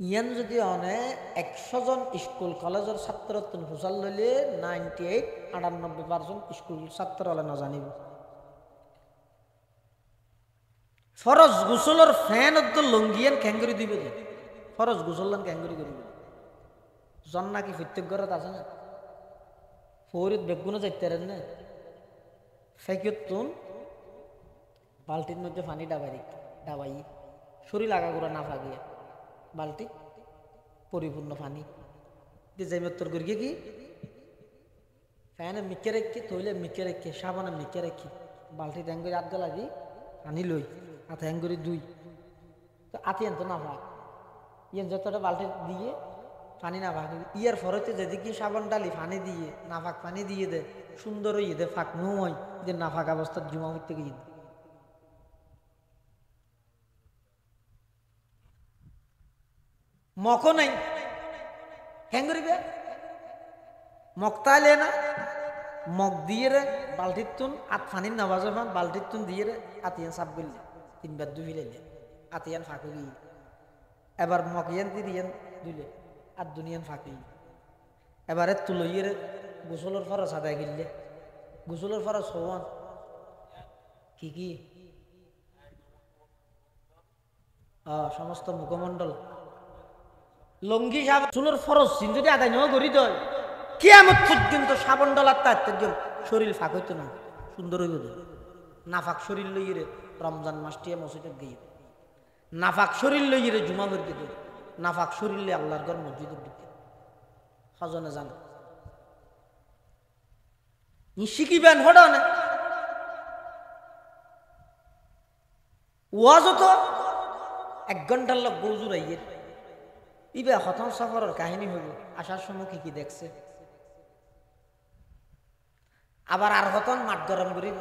ইয়ান যদি অনেক 100 জন স্কুল কলেজের ছাত্র হুসাল লইলে 98-98% স্কুল ছাত্র হলে না জানিব। ফরজ গোসলের ফ্যান লঙ্গিয়ান ক্যাঙ্গুরি দিব যে ফরজ গোসলান ক্যাঙ্গুরি করিব জন নাকি প্রত্যেক ঘরত আছে না ফৌরিত বেগুনো যাইতে না ফেকিয়তুন বালতির মধ্যে পানি ডাবাই শরীর আগা গোড়া না ফাগিয়া বালতি পরিপূর্ণ পানি যাইমত্তর করি কি ফ্যানে মিকে রেখে তৈলে মিকে রেখে সাবানে মিকে রেখে বালতি ট্যাং করে আধ লাগি পানি লই হাতে হ্যাং করে দুই তো আতি আনতো না ভাগ ইয়ে যতটা বালতি দিয়ে পানি না ভাগ ইয়ার ফরতে যেদিকে সাবান ডালি পানি দিয়ে না ফাঁক পানি দিয়ে দে সুন্দর হয়ে দে ফাঁক নয় যে না ফাঁক অবস্থার জুমা হইতে গিয়ে মকও নাই কেন করিবে মকতাইলে না মগ দিয়ে রে বালতির তুন আত ফানির নামাজ বালতির তুন দিয়ে রে আতিয়ান সাপ গেলে তিনবার দুই ফেলে আতিয়ান ফাঁকু গিয়ে এবার মকিয়ান দিয়ান দুইলে আর দুনিয়ান ফাঁকি এবারে তুলইয়ে রে গোসলের ফরস আদায় গেলে গোসলের ফরস হওয়ান কি কি সমস্ত মুখমণ্ডল লঙ্গি সাবান চুলোর ফরজ চিন যদি আদায় নেওয়া করি তো কিয়ামত পর্যন্ত সাবান ডলার তার শরীর ফাঁক হইতো না সুন্দর হইব নাফাক শরীর লইয়ে রে রমজান মাসটিয়া মসজিদে গিয়ে নাফাক শরীর লইয়ে রে জুমা বের দিত নাফাক শরীর লই আল্লাহর ঘর মসজিদের দিতে হজনে জানা শিখিবেন হঠাৎ না ওয়াজ তো 1 ঘন্টার লোক বৌজুর আইয়ে ইবে হতন সফরের কাহিনী হইব আসার সময় কি দেখছে আবার আর হতন মাঠ গরম করিব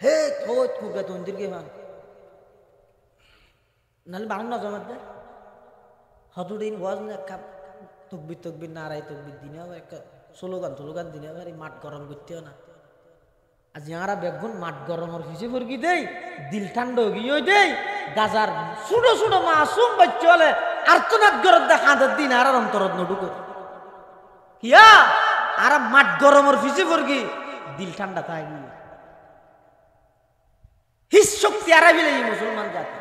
হে থোত কুবে তন্দিরকে মান নাহলে বারণ না জমাত দেয় হতদিন ওয়াজ না কাপ তকবির নারাই তকবির দিনে আবার একটা স্লোগান দিনে আবার এই মাঠ গরম করতেও না আজ যারা বেগুন মাঠ গরমের ফিসে ফরকি দেই দিল ঠান্ডা গিয়ে দেই গাজার ছোট ছোট মাসুম বাচ্চা হলে আর্তনাদ গরত দেখা দিন আর অন্তরত নডুকো কিয়া আর মাঠ গরমের ফিসে ফরকি দিল ঠান্ডা থাকি হিস শক্তি আর বিলে মুসলমান জাতি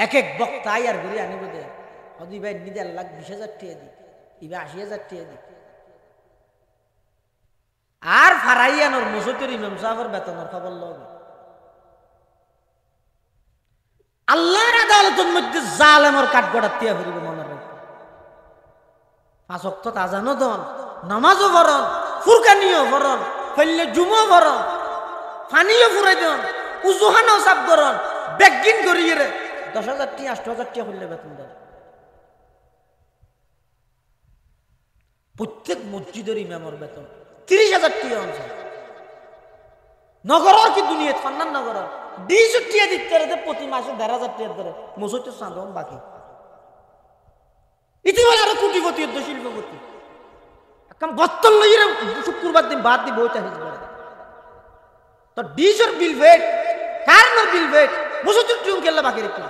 এক এক বক্তা আর ঘুরে আনিব দে হদি ভাই নিদে 1,20,000 টাকা দি ইবে 80,000 টাকা দি আর ফারাইয়ানোর মসজিদের ইমাম সাহেবের বেতনের খবর লবে আল্লাহর আদালতের মধ্যে জালেমের কাঠগড়া তিয়া ফিরিব মনে রাখবে 5 ওয়াক্ত আযানও দন নামাজও পড়ন ফুরকানিও পড়ন ফেললে জুমও পড়ন পানিও ফুরাই দেন উজুহানও সাফ করন বেগিন করিয়ে রে 10,000 টাকা 8,000 টাকা হইলে বেতন দেন প্রত্যেক মসজিদের ইমামের বেতন 30,000 টাকা আছে নগর কি দুনিয়া ফান্নান নগর 200 টাকা দিতে রে প্রতি মাসে 1,500 টাকা ধরে মসজিদের সাধন বাকি ইতিমধ্যে আরো কোটিপতি শিল্পপতি কাম বত্তল লইরে শুক্রবার দিন বাদ দি বইটা হিজ করে তো 200 বিল ভেট কারণ বিল ভেট মসজিদের টিউন কেলা বাকি রেখে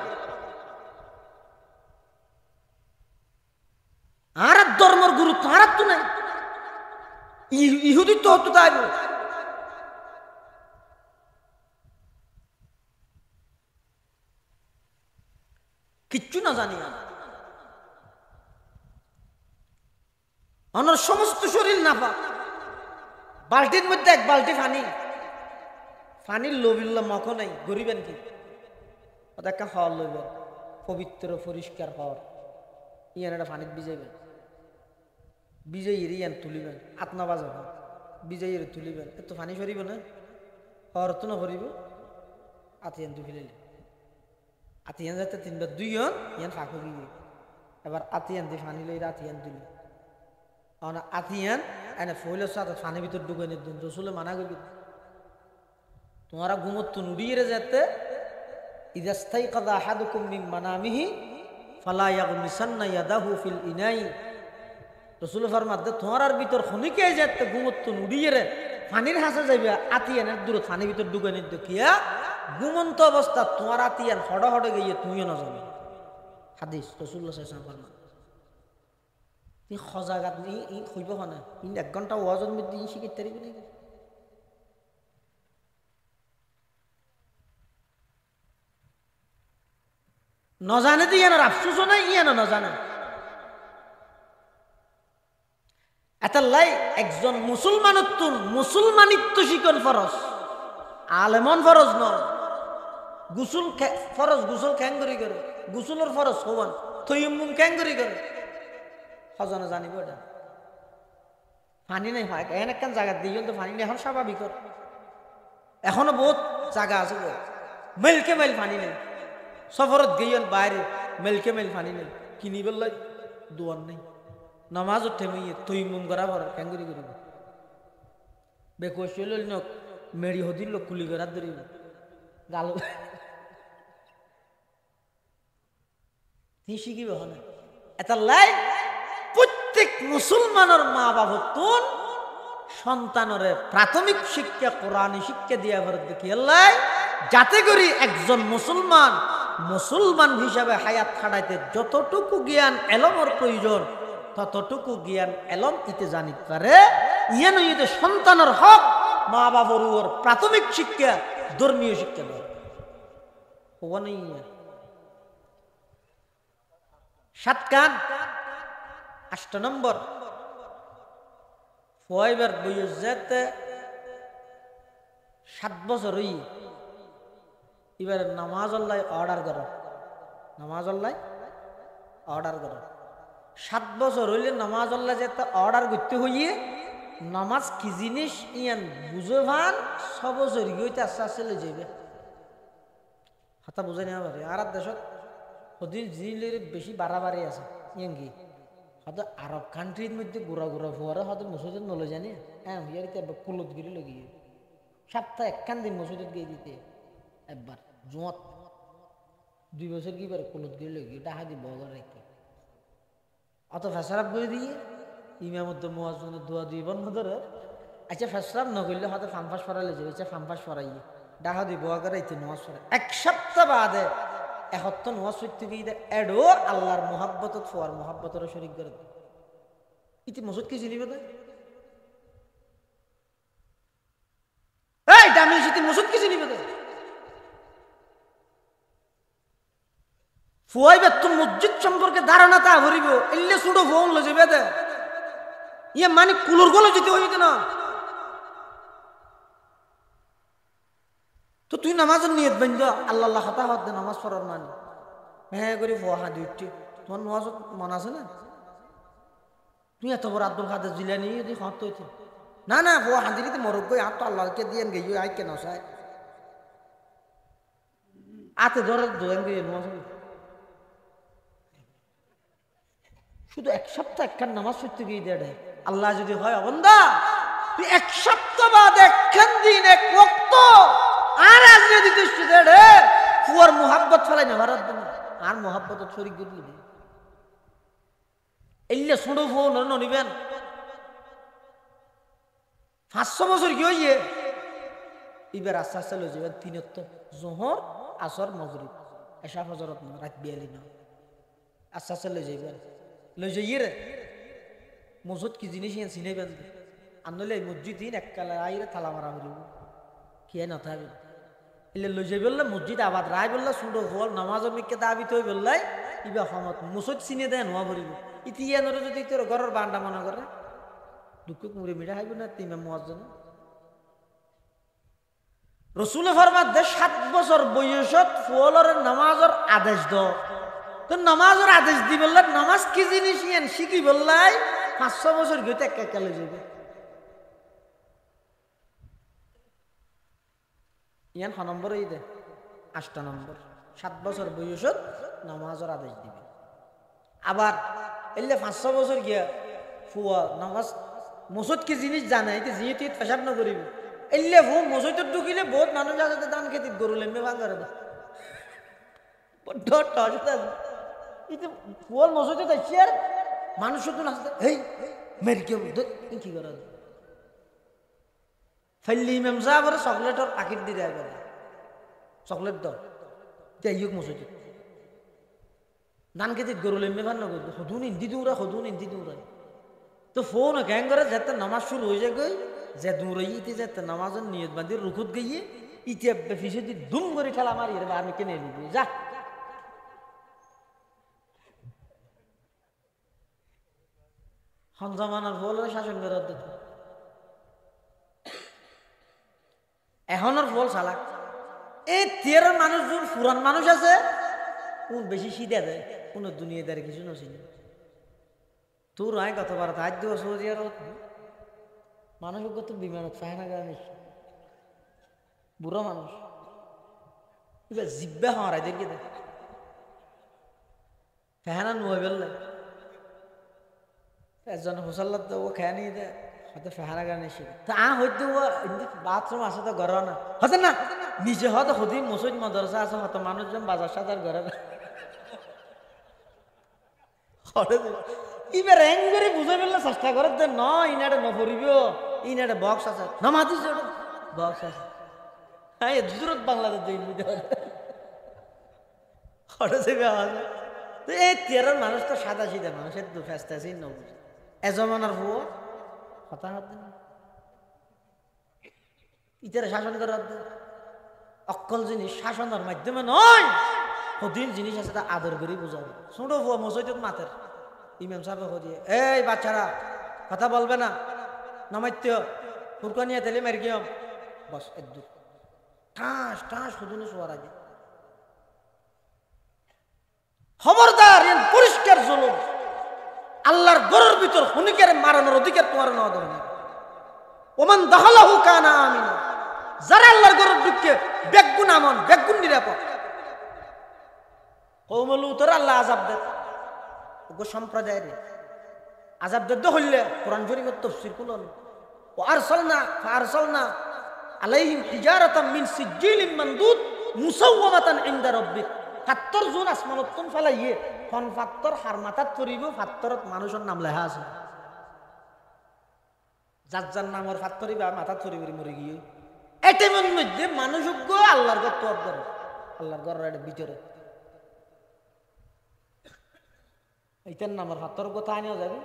আর ধর্মের গুরুত্ব আর তো নাই ইহুদি তো হতো তাই কিচ্ছু না জানি আমার সমস্ত শরীর নাফা বালতির মধ্যে 1 বালতি পানির লোবিল্লা মখো নাই গরিবেন কি একটা খাওয়ার লইবেন পবিত্র পরিষ্কার হওয়ার ইয়ান একটা পানির ভিজাইবেন ভিজাইয়ের ইয়ান তুলিবেন আত্মা বাজাব ভিজাইয়ের তুলিবেন এত পানি সরিব না হওয়ার তো না ভরিব আতিয়ান দু ফেলে আতিয়ান যাতে 3বার 2 হন ইয়ান ফাঁকো গিয়ে এবার আতিয়ান দিয়ে পানি লই আতিয়ান দিল আতিয়ান এনে ফইলের সাথে পানির ভিতর ঢুকে নিতেন রসুলে মানা করি তোমারা ঘুমত নুড়িয়ে যেতে ইদাস্তাই কাদা আহাদুকুম মিন মানামিহি ফালা ইয়াগমিসান্না ইয়াদাহু ফিল ইনাই রসুল ফরমাত তোমার ভিতর খনিকে যেতে ঘুমত নুড়িয়ে রে পানির হাসে যাইবে আতিয়ানের দূরে পানির ভিতর ঢুকে নিত কিয়া ঘুমন্ত অবস্থা তোমার আতিয়ান হড় গিয়ে তুমিও না যাবে হাদিস রসুল্লাহ সাল্লাল্লাহু আলাইহি ওয়াসাল্লাম সজাগাত হইব না 1 ঘন্টা ওয়াজের মধ্যে শিখিতে পারিবি নাকি নজানে তো ইয়ানোর আফসোসও নাই ইয়ানো নজানে এতাল্লাই একজন মুসলমানিত্ব শিকন ফরজ আলেমন ফরজ ন গুসুল ফরজ গুসল ক্যাঙ্গরি করে গুসুলের ফরজ হবান তৈমুম ক্যাঙ্গরি করে হজনে জানিব এটা পানি নাই হয় এন একখান জায়গা দিয়ে তো পানি নেই এখন স্বাভাবিক এখনো বহুত জায়গা আছে মেলকে মেল পানি নেই সফরত গিয়ে বাইরে মেলকে মেল পানি নেই কিনি বললাই দোয়ার নেই নামাজ থেমিয়ে তৈ মুম করা পর ক্যাঙ্গুরি করিব বেকোশ নক মেরি হদিল কুলি করার ধরিব গাল তুই শিখিব হনে এটা লাই প্রত্যেক মুসলমানের মা বাবা তোন সন্তানরে প্রাথমিক শিক্ষা কোরআনী শিক্ষা দিয়া দেখি আল্লাহ যাতে করি একজন মুসলমান মুসলমান হিসাবে হায়াত খাটাইতে যতটুকু জ্ঞান এলমের প্রয়োজন ততটুকু জ্ঞান এলম ইতে জানিতে পারে ইয়ান ইতে সন্তানের হক মা বাবার উপর প্রাথমিক শিক্ষা ধর্মীয় শিক্ষা দেয় ওখানে 7 কান 8 নম্বর ফয়বার বয়স যেতে 7 বছর হই এবার নামাজ আল্লাহ অর্ডার করো নামাজ আল্লাহ অর্ডার করো 7 বছর হইলে নামাজ আল্লাহ যেতে অর্ডার করতে হইয়ে নামাজ কি জিনিস ইয়ান বুঝে ভান 6 বছর গইতে আস্তে আস্তে লই যাবে হাতা বুঝে নেওয়া পারে আর দেশত ওদিন জিনিসের বেশি বাড়াবাড়ি আছে ইয়ান কি হয়তো আরব কান্ট্রির মধ্যে ঘোরা ঘোরা ফোয়ারে হয়তো মসজিদ নলে জানি হ্যাঁ ইয়ারিতে কুলত গিরি লগিয়ে সপ্তাহে একখান দিন মসজিদ গিয়ে দিতে একবার জোঁত 2 বছর কি বার কুলত গিরি লগিয়ে ডাহা দিব রেখে অত ফেসরাব করে দিয়ে ইমামত মুয়াজ্জিনের দোয়া দুই বন্ধ ধরে আচ্ছা ফেসরাব না করলে হয়তো ফাম্পাস ফরাইলে যাবে আচ্ছা ফাম্পাস ফরাইয়ে ডাহা দিব আগারাইতে নামাজ পড়ে 1 সপ্তাহ বাদে এহত্ত নামাজ পড়তে গিয়ে এডো আল্লাহর মোহাব্বত ফোয়ার মোহাব্বতের শরীক করে দেয় ইতি মসজিদ কি চিনিবে না এই দামি সিটি মসজিদ কি চিনিবে না ফুয়াইবে তো মসজিদ সম্পর্কে ধারণা তা হরিব এলে সুডো ফোন লো যাবে দে ইয়ে মানে কুলর গলো যেতে হইবে না তো তুই নামাজের নিয়ত বান্ধ আল্লাহ আল্লাহ হতা হত দে নামাজ পড়ার মানে হ্যাঁ করে ফুয়া হাদি উঠছি তোমার নামাজ মন আছে না তুই এত বড় আব্দুল কাদের জিলানি যদি হত হইতে না না ফুয়া হাদিরিতে মরক গই আর তো আল্লাহকে দিয়েন গই আই কেন চাই আতে ধরে দোয়েন গই নামাজ শুধু 1 সপ্তাহ একখান নামাজ পড়তে গিয়ে দেয় আল্লাহ যদি হয় বন্দা তুই 1 সপ্তাহ বাদ একখান দিন এক ওয়াক্ত আর আজকে দিতে রে ফুয়ার মোহাব্বত ফেলাই না ভারত দেন আর মোহাব্বত শরীক গিয়ে দিবি এলে ছোট ফোন নিবেন 500 বছর কি হইয়ে এবার আস্তে আস্তে লই যাবেন 3 তো জোহর আসর মাগরিব এশা ফজরত না রাত বিয়ালি না আস্তে আস্তে লই যাবেন লই যাইয়ে রে মসজিদ কি জিনিস চিনাইবেন আনলে মসজিদ দিন এককালে আইরে থালা মারা হইব কি না থাকবে এলে লই যাই বললে মসজিদ আবাদ রায় বললে সুন্দর হল নামাজ মিকে দাবিতে হই বললাই ইবা সমত মসজিদ চিনে দেয় নোয়া ভরিব ইতিহানরে যদি তোর ঘরের বান্ডা মনে করে দুঃখ কুমড়ে মিঠা খাইব না তিমা মুয়াজ্জিন রসুলে ফরমাত দে 7 বছর বয়সত ফুলর নামাজের আদেশ দ তো নামাজের আদেশ দি বললে নামাজ কি জিনিস ইয়ান শিখি বললাই 500 বছর গইতে একা লই যাবে ইয়ান খ নম্বর এই দে 8 নম্বর 7 বছর বয়সত নামাজের আদেশ দিবে আবার এলে 500 বছর গিয়া ফুয়া নামাজ মসজিদ কি জিনিস জানে এই যেহেতু পেশাব না করিব এলে ফু মসজিদত ঢুকিলে বহুত মানুষ আছে দান খেতে গরু লেমে ভাঙারে দে বড় টটা ইতে ফুল মসজিদত আইছিয়ার মানুষ তো নাচতে এই মেরকে কি করে ফাইলি ইমাম সাহেবের চকলেটর পাকিট দি দেয় চকলেট দাও যাইক মসজিদ ধান খেতে গরু লেমে ভান নগর সদুন ইন্দি দৌড়া তো ফোন গ্যাং করে যাতে নামাজ শুরু হয়ে যায় গই যে দৌড়াই ইতে যাতে নামাজের নিয়ত বান্ধি রুখুত গিয়ে ইতে ফিসে দি দুম করে ঠেলা মারি আমি কেনে নিব যা হনজামানার ফল শাসন করার দিত এখনের ফল চালাক এই তেরো মানুষ যোন পুরান মানুষ আছে কোন বেশি সিধা দেয় কোন দুনিয়াদারি কিছু নছিলেন তোর আয় কতবার হাত দিব সৌদি আরব মানুষ তো বিমানত ফাহেনা গান বুড়ো মানুষ এবার জিব্বা হারাই দেখি দেখ ফেহানা নুয়ে বেললে একজন হোসাল্লাত ও খেয়ে নিয়ে দেয় হয়তো ফেহানা গান এসে তা হয়তো বাথরুম আছে তো ঘর না হতে না নিজে হয়তো হদি মসজিদ মাদ্রাসা আছে হয়তো মানুষজন বাজার সাজার ঘরে না এবার এং করে বুঝে ফেললে চেষ্টা করে যে ন ইনারে নপরিব ইনারে বক্স আছে নমাতিস বক্স আছে হ্যাঁ দূরত বাংলাদেশ দিন বুঝে এই তেরোর মানুষ তো সাদা সিধা মানুষের দু ফেস্তা আছে এজমানার ভুয়ো হতাহত ইতারে শাসন করার অক্কল জিনিস শাসনের মাধ্যমে নয় কঠিন জিনিস আছে তা আদর করে বোঝাবে ছোট ভুয়া মসজিদ মাতের ইমাম সাহেব দিয়ে এই বাচ্চারা কথা বলবে না নামাইত্য ফুরকানিয়া তেলে মেরে গিয়ে বস একদম ঠাস ঠাস হুজুনে শোয়ার আগে খবরদার পরিষ্কার জুলুম আল্লাহর ঘরের ভিতর হুনিকের মারানোর অধিকার তোমার নেওয়া দরকার ওমান দাখালাহু কানা আমিনা যারা আল্লাহর ঘরের ঢুকে বেগুন আমন বেগুন নিরাপদ কওম লূতের আল্লাহ আযাব দেন ওগো সম্প্রদায়ের আযাব দেন হইলে কোরআন শরীফের তাফসীর কুলন ও আরসালনা আলাইহিম হিজারাতাম মিন সিজ্জিলিন মানদুদ মুসাওয়ামাতান ইনদা রাব্বিক ফাত্তর জুন আসমানতন ফেলাইয়ে ফন ফাত্তর হার মাথাত পড়িব ফাত্তরত মানুষের নাম লেখা আছে যার যার নামের ফাত্তরি বা মাথাত পড়িব মরে গিয়ে এটেমের মধ্যে মানুষজ্ঞ আল্লাহর ঘর তোয়াব করে আল্লাহর ঘরের ভিতরে এইটার নামের ফাত্তর কথা আনিও যাবে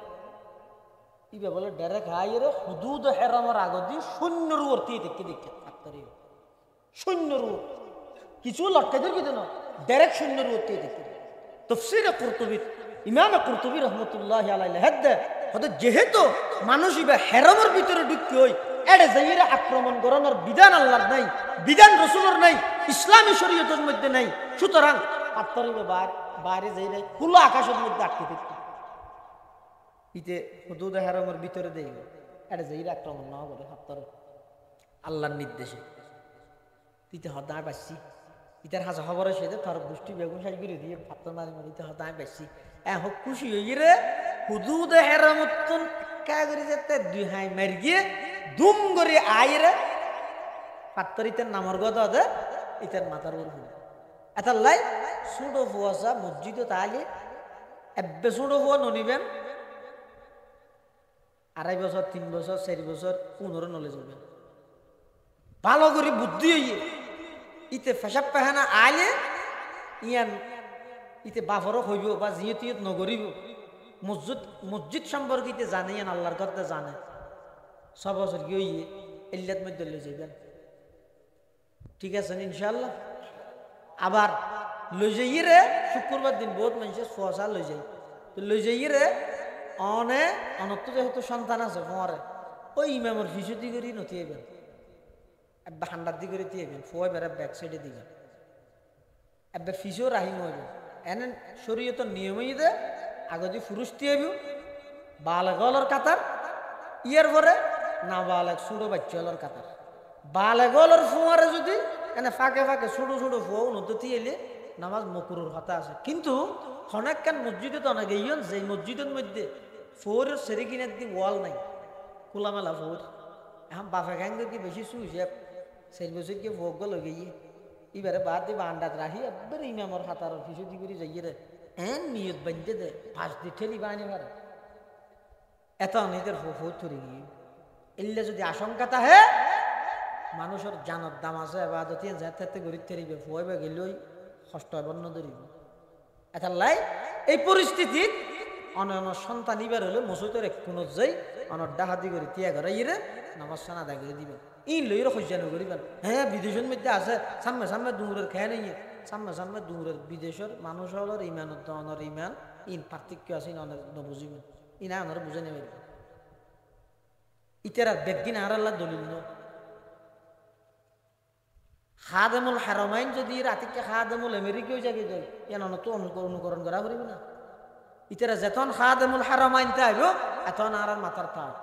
ইবে বলে ডাইরেক্ট হাইরে হুদুদ হেরামের আগদি শূন্যর অর্থে দেখতে দেখতে ফাত্তরি শূন্যর কিছু লটকে দিল কিন্তু না ডাইরেক্ট শূন্যর অর্থে দেখতে তাফসীরে কুরতুবী ইমাম কুরতুবী রাহমাতুল্লাহি আলাইহি হাদ্দা হতে যেহেতু মানুষ ইবে হেরামের ভিতরে ঢুকতে হই এড়ে যাইরে আক্রমণ করানোর বিধান আল্লাহর নাই বিধান রাসূলের নাই ইসলামী শরীয়তের মধ্যে নাই সুতরাং ফাত্তরিবে বাইরে যাইরে খোলা আকাশের মধ্যে আটকে থাকতে ইতে হুদুদ হেরামের ভিতরে দেই এড়ে যাইরে আক্রমণ না করে ফাত্তর আল্লাহর নির্দেশে তিতে হদায় বাসি ইতার হাজা খবর এসে তার গোষ্ঠী বেগুন সাজ করে দিয়ে ফাত্তর মারি মারি ইতে হদায় বাসি হোক খুশি হয়ে রে হুদুদ হেরামতন কা করে যেতে দুই হাই মারি গিয়ে দুম করে আইরে ফাত্তর ইতার নামর গদা দে ইতার মাথার উপর হল এটার লাই ছোট ফুয়াশা মসজিদ তাহলে এব্বে ছোট ফুয়া ননিবেন 2.5 বছর 3 বছর 4 বছর 15 নলে যাবেন ভালো করে বুদ্ধি হইয়ে ইতে ফেসাব পেহানা আইলে ইয়ান ইতে বাফরও হইব বা জিয়তিয়ত নগরিব মসজিদ সম্পর্কে জানে ইয়ান আল্লাহর কথা জানে 6 বছর গিয়ে এল্লাত মধ্যে লই যাবেন ঠিক আছে ইনশাআল্লাহ আবার লই যাইরে শুক্রবার দিন বহুত মানুষের ফসা লই যাই তো লই যাইরে অনত্য যেহেতু সন্তান আছে ফরে ওই ইমামের ফিসুতি করি নথিয়েবেন এবার হান্ডার দি করে দিয়েবেন ফোয় বেড়া ব্যাক সাইডে দিবেন এবার ফিসও রাহিম হইবেন এনে শরীয়তের নিয়মই দে আগে যদি ফুরুষ দিয়েব বালেগলর কাতার ইয়ের পরে না বালেগ ছোটো বাচ্চালর কাতার বালেগলর ফোয়ারে যদি এনে ফাঁকে ফাঁকে ছোটো ছোটো ফোয়াও নদী এলে নামাজ মকুরুর কথা আছে কিন্তু অনেকখান মসজিদে তো অনেক ইয়ন যে মসজিদের মধ্যে ফোরের সেরে কিনার দি ওয়াল নাই খোলামেলা ফোর এখন বাফে খান কি বেশি সুইসে 4 বছর কি ভোগ গল গিয়ে এবারে বাদ দিয়ে বান্ডাত রাখি একবার ইমামর হাতার ফিসুদি করে যাইয়ে রে এন নিয়ত বান্ধে দে ফাঁস দিয়ে ঠেলি বানিয়ে পারে এত নিজের ফোর থরি গিয়ে এলে যদি আশঙ্কাটা হে মানুষের জানত দাম আছে এবার যাতে গরিব থেরিবে ফুয়াইবে গেলেই কষ্ট বর্ণ ধরিব এটার লাই এই পরিস্থিতিত অন্য সন্তান ইবার হলে মসজিদের এক কোন যাই অনর ডাহাতি করে তিয়া ঘরে ইরে নামাজ সানা আদায় করে দিবেন ই লইরে খোঁজানো করিবেন হ্যাঁ বিদেশের মধ্যে আছে সামনে সামনে দূরের খেয়ে নেই সামনে দূরের বিদেশের মানুষ হলোর ইমান অনর ইমান ইন পার্থক্য আছে অনেক নবুঝিবেন ইনা অনর বুঝে নেবে ইতার বেগিন আর আল্লাহ দলিল ন খাদেমুল হারামাইন যদি রাতিকে খাদেমুল আমেরিকাও যাবে যাই এন তো অনুকরণ করা করিবে না ইতারা যেতন খাদেমুল হারামাইন তাইব এতন আর মাথার তাজ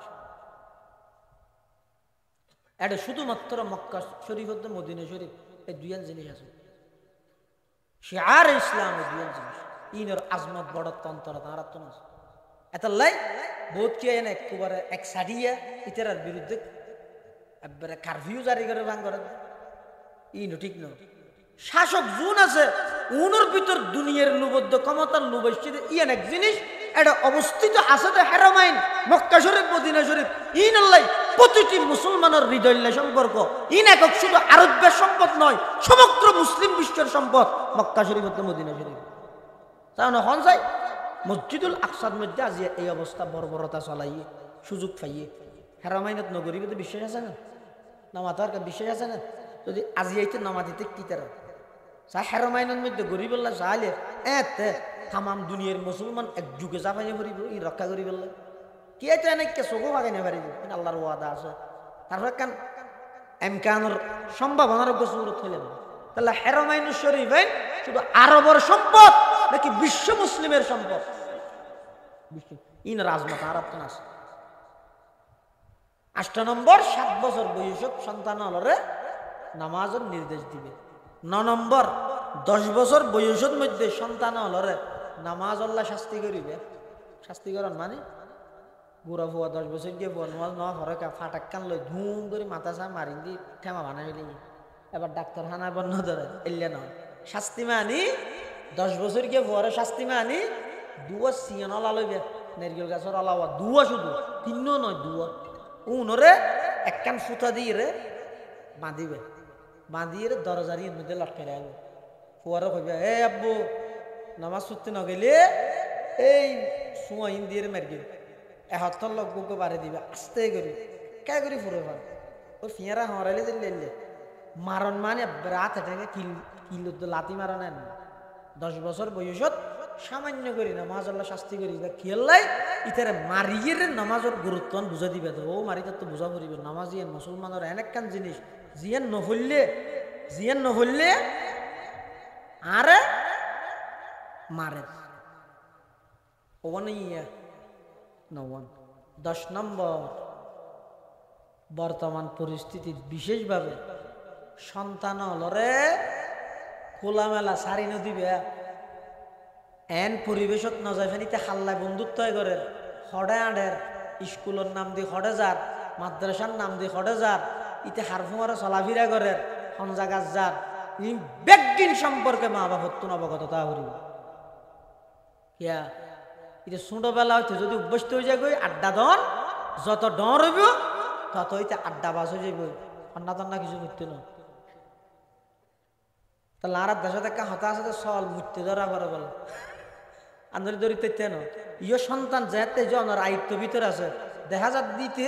এটা শুধুমাত্র মক্কা শরীফ হতে মদিনা শরীফ এই দুইয়ান জিনিস আছে শিআর ইসলাম এই দুইয়ান জিনিস ইনর আজমত বড় তন্ত্র তাঁরা তো না এত লাই বহুত কি এনে একবারে এক সাডিয়া ইতার বিরুদ্ধে একবারে কারফিউ জারি করে ভাঙ করে ইনো ঠিক না শাসক জুন আছে উনোর ভিতর দুনিয়ার লুবদ্ধ ক্ষমতার লুবস্থিত ইয়ান এক জিনিস এটা অবস্থিত আছে তো হারামাইন মক্কা শরীফ মদিনা শরীফ ইন আল্লাহ প্রতিটি মুসলমানের হৃদয় সম্পর্ক ইন একক শুধু আরবের সম্পদ নয় সমগ্র মুসলিম বিশ্বের সম্পদ মক্কা শরীফ ও মদিনা শরীফ তাহলে হন যাই মসজিদুল আকসার মধ্যে আজ এই অবস্থা বর্বরতা চলাইয়ে সুযোগ পাইয়ে হারামাইনত নগরীর মধ্যে বিশ্বাস আছে না নামাতার বিশ্বাস আছে না যদি আজি আইতে নামা দিতে কি তারা চা হারামাইনের মধ্যে গরিব আল্লাহ চাইলে এতে তামাম দুনিয়ার মুসলমান এক যুগে চাপাইনে পারিব ই রক্ষা করি বললে কি এটা এনেকে চকু ভাগাইনে পারিব আল্লাহর ওয়াদা আছে তারপরে কান এমকানোর সম্ভাবনার গোসুরত হইলেন তাহলে হারামাইনুর শরীফ শুধু আরবের সম্পদ নাকি বিশ্ব মুসলিমের সম্পদ ইন রাজমত আরব তো আছে 8 নম্বর 7 বছর বয়সক সন্তান হলরে নামাজের নির্দেশ দিবে 9 নম্বর 10 বছর বয়সের মধ্যে সন্তান হলরে নামাজ আল্লাহ শাস্তি করিবে শাস্তি করার মানে বুড়া ফুয়া 10 বছর গিয়ে বুয়া নামাজ না হরে ফাটাক কান লই ধুম করে মাথা চা মারি দি ঠেমা বানাই ফেলি এবার ডাক্তার হানা বন্ধ ধরে এলে না শাস্তি মানি 10 বছর গিয়ে বুয়ারে শাস্তি মানি দুয়া সিয়ন আলা লইবে নারকেল গাছের আলাওয়া দুয়া শুধু তিনও নয় দুয়া উনরে একখান ফুটা দিয়ে রে বাঁধিবে বাঁধিয়ে দরজার মধ্যে লটকে রাখবে ফুয়ারে কইবে এ আব্বু নামাজ পড়তে না গেলে এই সুয়াইন দিয়ে মারবে এহত্তর লগ্নকে বাড়ি দিবে আস্তে করে কে করে ফুরে পারে ওই ফিয়ারা হরাইলে যে লেলে মারণ মানে রাত এটাকে কিলো লাতি মারা নেন 10 বছর বয়সত সামান্য করি নামাজ আল্লাহ শাস্তি করি বা খেললাই ইতারে মারিয়ে নামাজের গুরুত্ব বুঝা দিবে তো ও মারি তো বুঝা পড়িবে নামাজ ইয়েন মুসলমানের এনেকান জিনিস জিয়ান নহললে আরে মারে ওখানে ইয়ে নওয়ান 10 নম্বর বর্তমান পরিস্থিতি বিশেষভাবে সন্তান হলরে খোলামেলা সারি নদীবে এন পরিবেশত নজায় ফেনিতে হাল্লায় বন্ধুত্ব করে হডে আডের স্কুলের নাম দিয়ে হডে যার মাদ্রাসার নাম দিয়ে হডে যার ইতে হারফুমারে চলাফিরা করে হনজাগাছ যার বেগিন সম্পর্কে মা বাবা হত্যুন অবগততা করিব কিয়া এটা ছোটবেলা হইতে যদি অভ্যস্ত হয়ে যায় আড্ডা দন যত ডর হইব তত হইতে আড্ডা বাস হয়ে যাইব ঠান্ডা ঠান্ডা কিছু করতে না তা লারার দেশে দেখা হতাশ আছে চল মুরতে ধরা করে বলে আন্দোলন দরিদ্র ন ইয় সন্তান যেতে জনের আয়ত্ত ভিতরে আছে দেখা যাক দিতে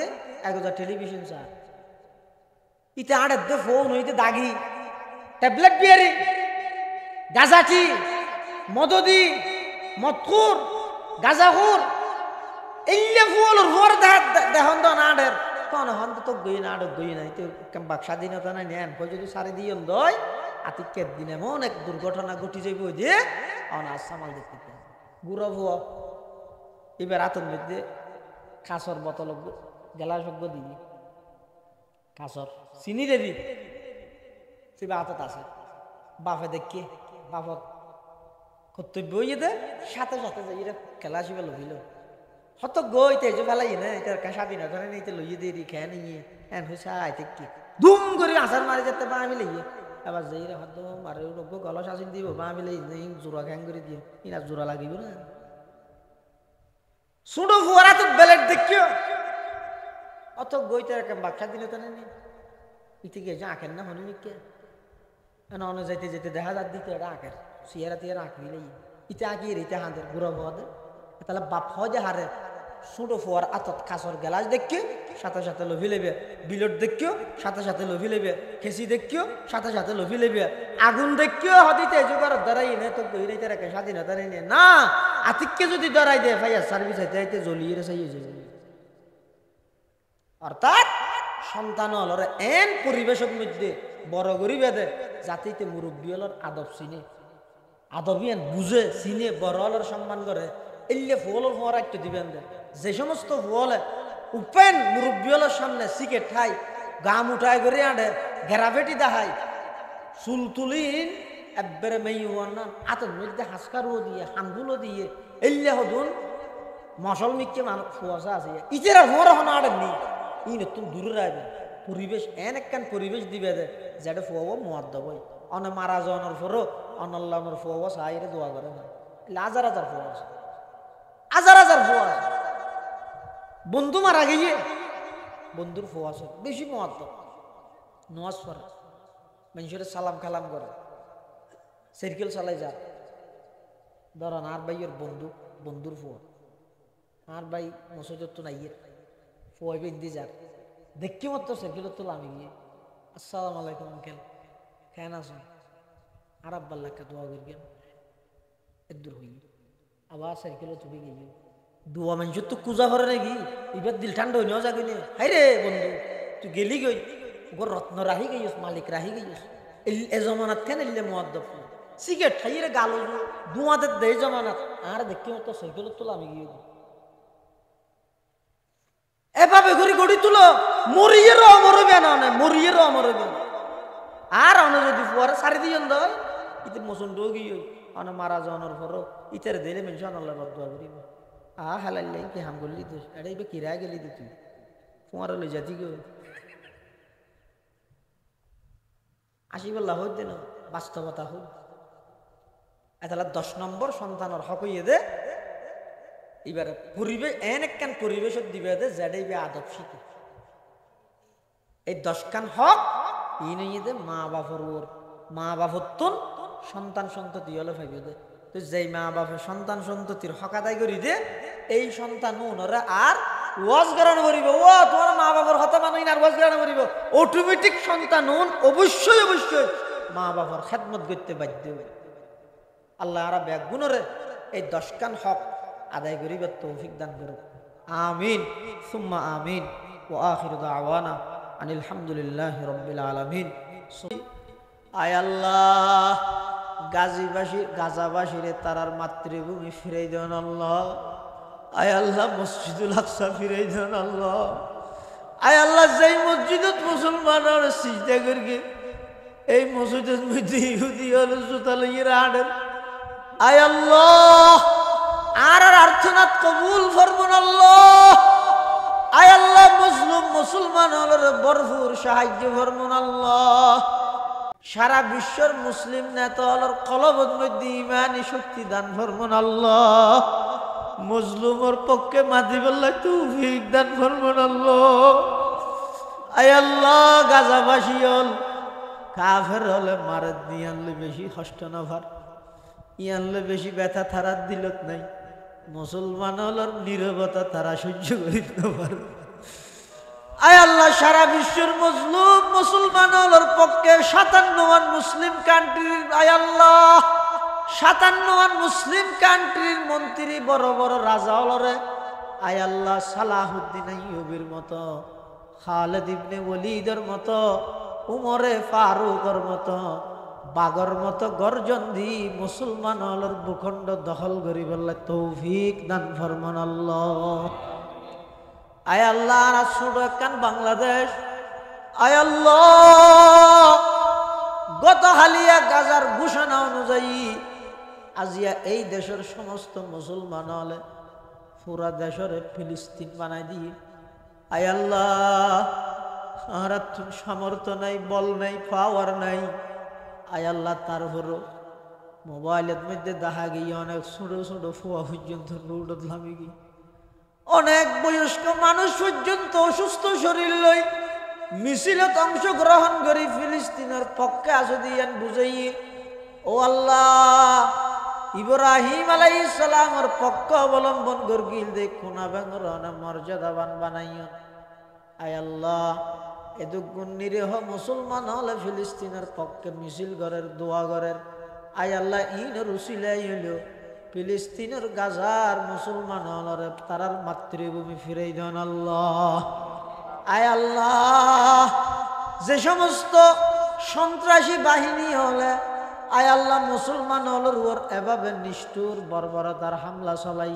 1000 টেলিভিশন চার ইতে আড়ে দে ফোন হইতে দাগি ট্যাবলেট বিয়ারি গাজাটি মদদি মতকুর গাজাহুর ইল্লে ফুলর হর দেহন দন আড়ের কোন হন তো গই না আড় গই না ইতে বাক স্বাধীনতা নাই নেন কই যদি সারি দিয়ন দয় আতিকের দিন এমন এক দুর্ঘটনা ঘটি যাইব যে অনাজ সামাল দেখতে বুড়ো ভুয়া এবার রাতের মধ্যে কাঁচর বোতল গেলা সভ্য দিবি কাঁচর চিনি দেবি তুই হাতত আছে বাপে দেখি বাপত কর্তব্য হয়ে দে সাথে সাথে যাই এটা খেলা আসিবে লভিল হত গইতে যে ফেলাই না এটা স্বাধীনতা ধরে নিতে লইয়ে দিয়ে খেয়ে নিয়ে হ্যাঁ হয়েছে আইতে কি ধুম করে আসার মারি যেতে বা আমি লইয়ে এবার যাই রে হত মারে লোক গলা শাসিন দিব বা আমি লই জোড়া খ্যাং করে দিয়ে ইনা জোড়া লাগিব না সুডো ফুয়ারা তো বেলেট দেখিও অত গইতে বাচ্চা দিলে তো নেই ইতে গিয়ে আঁকের না হনি কে অন্য যাইতে যেতে দেখা যাক দিতে এটা আঁকের সিয়ারা তিয়ারা আঁকবি নেই ইতে আঁকিয়ে ইতে হাঁদের গুড়া ভোয়াদের তাহলে বাপ হয় যে হারে সুডো ফুয়ার আতত কাঁচর গেলাস দেখিও সাথে সাথে লভি লেবে বিলট দেখিও সাথে সাথে লভি লেবে খেসি দেখিও সাথে সাথে লভি লেবে আগুন দেখিও হদিতে জোগাড় ধরাই নে তো গই রে রেখে স্বাধীনতা নেই না আতিককে যদি ধরাই দেয় ফাইয়ার সার্ভিস হাইতে হাইতে জ্বলিয়ে রে চাইয়ে যাবে অর্থাৎ সন্তান হলরে এন পরিবেশের মধ্যে বড় গরিবে দে জাতিতে মুরব্বী হলর আদব চিনে আদবিয়ান বুঝে চিনে বড় হলর সম্মান করে এলে ফুলের ফোয়ার একটু দিবেন দে যে সমস্ত ফুলে উপেন মুরব্বী হলর সামনে শিখে ঠাই গাম উঠায় করে আনে ঘেরাফেটি দেখায় চুল তুলিন একবারে মেয়ে হওয়ার না হাতের মধ্যে হাসকারও দিয়ে হানগুলো দিয়ে এল্লা হদুন মশল মিককে মানুষ ফুয়াশা আছে ইচেরা ফোর এখন আড়েননি ই নতুন দূরে রাখবেন পরিবেশ এন একখান পরিবেশ দিবে দে যেটা ফুয়াবো মোয়াদ দেবই অনে মারা যাওয়ানোর পরও অনল্লানোর ফুয়াবো সাইরে দোয়া করে না হাজার হাজার ফুয়া আছে হাজার হাজার ফুয়া আছে বন্ধু মারা গিয়ে বন্ধুর ফুয়া আছে বেশি মোয়াদ নোয়াজ পড়ে মানুষের সালাম কালাম করে সাইকেল চালাই যা ধরেন আর ভাইয়ের বন্ধু বন্ধুর ফুয়া আর ভাই মসজিদ তো নাই ফুয়াই বেন্দি যার দেখি মতো সাইকেল তো আমি গিয়ে আসসালাম আলাইকুম আঙ্কেল কেন আছো আর আব্বাল্লাহকে দোয়া করি এদূর হই আবার সাইকেলও তুমি গিয়ে দোয়া মানুষের তো কুজা করে নাকি এবার দিল ঠান্ডা হইলেও যাবি না হাই রে বন্ধু তুই গেলি গই ওর রত্ন রাহি গইস মালিক রাহি গইস এ জমানাত কেন এলে মুয়াদ্দব সিগারেট খাইয়ে গালো দুয়াদের দেয় জমানাত আর দেখি মতো সাইকেল তোলা আমি গিয়ে এভাবে ঘুরি গড়ি তুলো মরিয়েরও অমরবে না মরিয়েরও অমরবে আর অনে যদি ফুয়ারে সারি দিয়েন দয় ইতে মসুন্ড গিয়ে অনে মারা যাওয়ানোর পরও ইতারে দিলে মানুষ আল্লাহ বদুয়া করিব হালাইলাই কি হাম করলি তো এটা এবার কিরা গেলি তো তুই ফুয়ারে লই যাতি গো আসিবাল্লাহ হইতে না বাস্তবতা হই এতলা 10 নম্বর সন্তানের হক হইয়ে দে এবারে পরিবেশ এন একখান পরিবেশত দিবে দে যেটাই বে আদব শিখে এই 10 খান হক ই নিয়ে দে মা বাপর ওর মা বাপর তুন সন্তান সন্ততি হলে ভাবিয়ে দে তো যেই মা বাপের সন্তান সন্ততির হক আদায় করি দে এই সন্তান ওনারা আর ওয়াজ গান করিব ও তোমার মা বাবার হতা মানাই আর ওয়াজ গান করিব অটোমেটিক সন্তান অবশ্যই অবশ্যই মা বাবার খেদমত করতে বাধ্য হবে আল্লাহ আর ব্যাগ গুণরে এই 10 খান হক আদায় করিবার তৌফিক দান করুক আমিন সুম্মা আমিন ওয়া আখিরু দাওয়ানা আনিল হামদুলিল্লাহি রাব্বিল আলামিন আয় আল্লাহ গাজাবাসীরে তারার মাতৃভূমি ফিরাই দেন আল্লাহ আয় আল্লাহ মসজিদুল আকসা ফিরাই দেন আল্লাহ আয় আল্লাহ যেই মসজিদত মুসলমানের সিজদা করি এই মসজিদের মধ্যে ইহুদি হলো জুতা লইয়ে আনেন আয় আল্লাহ আর আর্থনাথ কবুল ফরমান আল্লাহ আয় আল্লাহ মুসলিম মুসলমান হলের ভরপুর সাহায্য ফরমান আল্লাহ সারা বিশ্বের মুসলিম নেতা হলের কলবের মধ্যে ইমানি শক্তি দান ফরমান আল্লাহ মজলুমের পক্ষে মাদিবাল্লাহ তৌফিক দান ফরমান আল্লাহ আয় আল্লাহ গাজাবাসী হল কাফের হলে মারাত দিয়ে আনলে বেশি কষ্ট না ভার ই আনলে বেশি ব্যথা থারাত দিলত নাই মুসলমান হলার নীরবতা তারা সহ্য করিতে পারে আয় আল্লাহ সারা বিশ্বের মজলুম মুসলমান হলার পক্ষে 57 মুসলিম কান্ট্রির আয় আল্লাহ 57 মুসলিম কান্ট্রির মন্ত্রী বড় বড় রাজা হলরে আয় আল্লাহ সালাহুদ্দিন আইয়ুবের মতো খালিদ ইবনে ওয়ালিদের মতো উমরে ফারুকের মতো বাগর মতো গর্জন দি মুসলমান হলর ভূখণ্ড দখল করি বললে তৌফিক দান ফরমান আল্লাহ আয় আল্লাহ আর ছোট একখান বাংলাদেশ আয় আল্লাহ গত হালিয়া গাজার ঘোষণা অনুযায়ী আজিয়া এই দেশের সমস্ত মুসলমান হলে পুরা দেশের ফিলিস্তিন বানাই দিয়ে আয় আল্লাহ আর সামর্থ্য নাই বল নাই পাওয়ার নাই আয় আল্লাহ তারপরও মোবাইলের মধ্যে দেখা গিয়ে অনেক ছোট ছোট ফুয়া পর্যন্ত রোডত নামি গিয়ে অনেক বয়স্ক মানুষ পর্যন্ত অসুস্থ শরীর লই মিছিলত অংশগ্রহণ করি ফিলিস্তিনের পক্ষে আসো দিয়েন বুঝাই ও আল্লাহ ইব্রাহিম আলাইহিস সালামের পক্ষ অবলম্বন করিল দে কোনা বেঙ্গর মর্যাদাবান বানাইও আয় আল্লাহ এদুগুণ নিরীহ মুসলমান হলে ফিলিস্তিনের পক্ষে মিছিল গড়ের দোয়া গড়ের আয় আল্লাহ ইন রুসিলাই হইল ফিলিস্তিনের গাজার মুসলমান হলরে তারার মাতৃভূমি ফিরাই দেন আল্লাহ আয় আল্লাহ যে সমস্ত সন্ত্রাসী বাহিনী হলে আয় আল্লাহ মুসলমান হলর ওর এভাবে নিষ্ঠুর বর্বরতার হামলা চলাই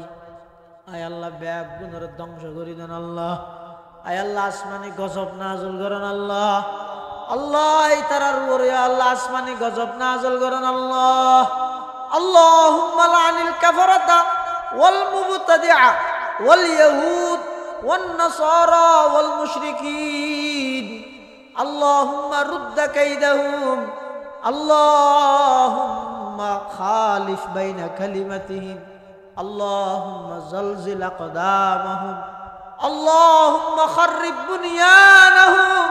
আয় আল্লাহ ব্যাগ গুণের ধ্বংস করি দেন আল্লাহ আয় আল্লাহ আসমানি গজব নাযিল করেন আল্লাহ। আল্লাহ এই তারার উপরে আল্লাহ আসমানি গজব নাযিল করেন আল্লাহ। আল্লাহুম্মা লানিল কাফারাতা ওয়াল মুবতাদিআ ওয়াল ইয়াহুদ ওয়ান নাসারা ওয়াল মুশরিকিন। আল্লাহুম্মা রুদ্দ কাইদাহুম। আল্লাহুম্মা খালিফ বাইনা কালিমাতিহিম। আল্লাহুম্মা জালজিল আকদামাহুম। আল্লাহুম্মা খাররিব বুনিয়ানাহুম।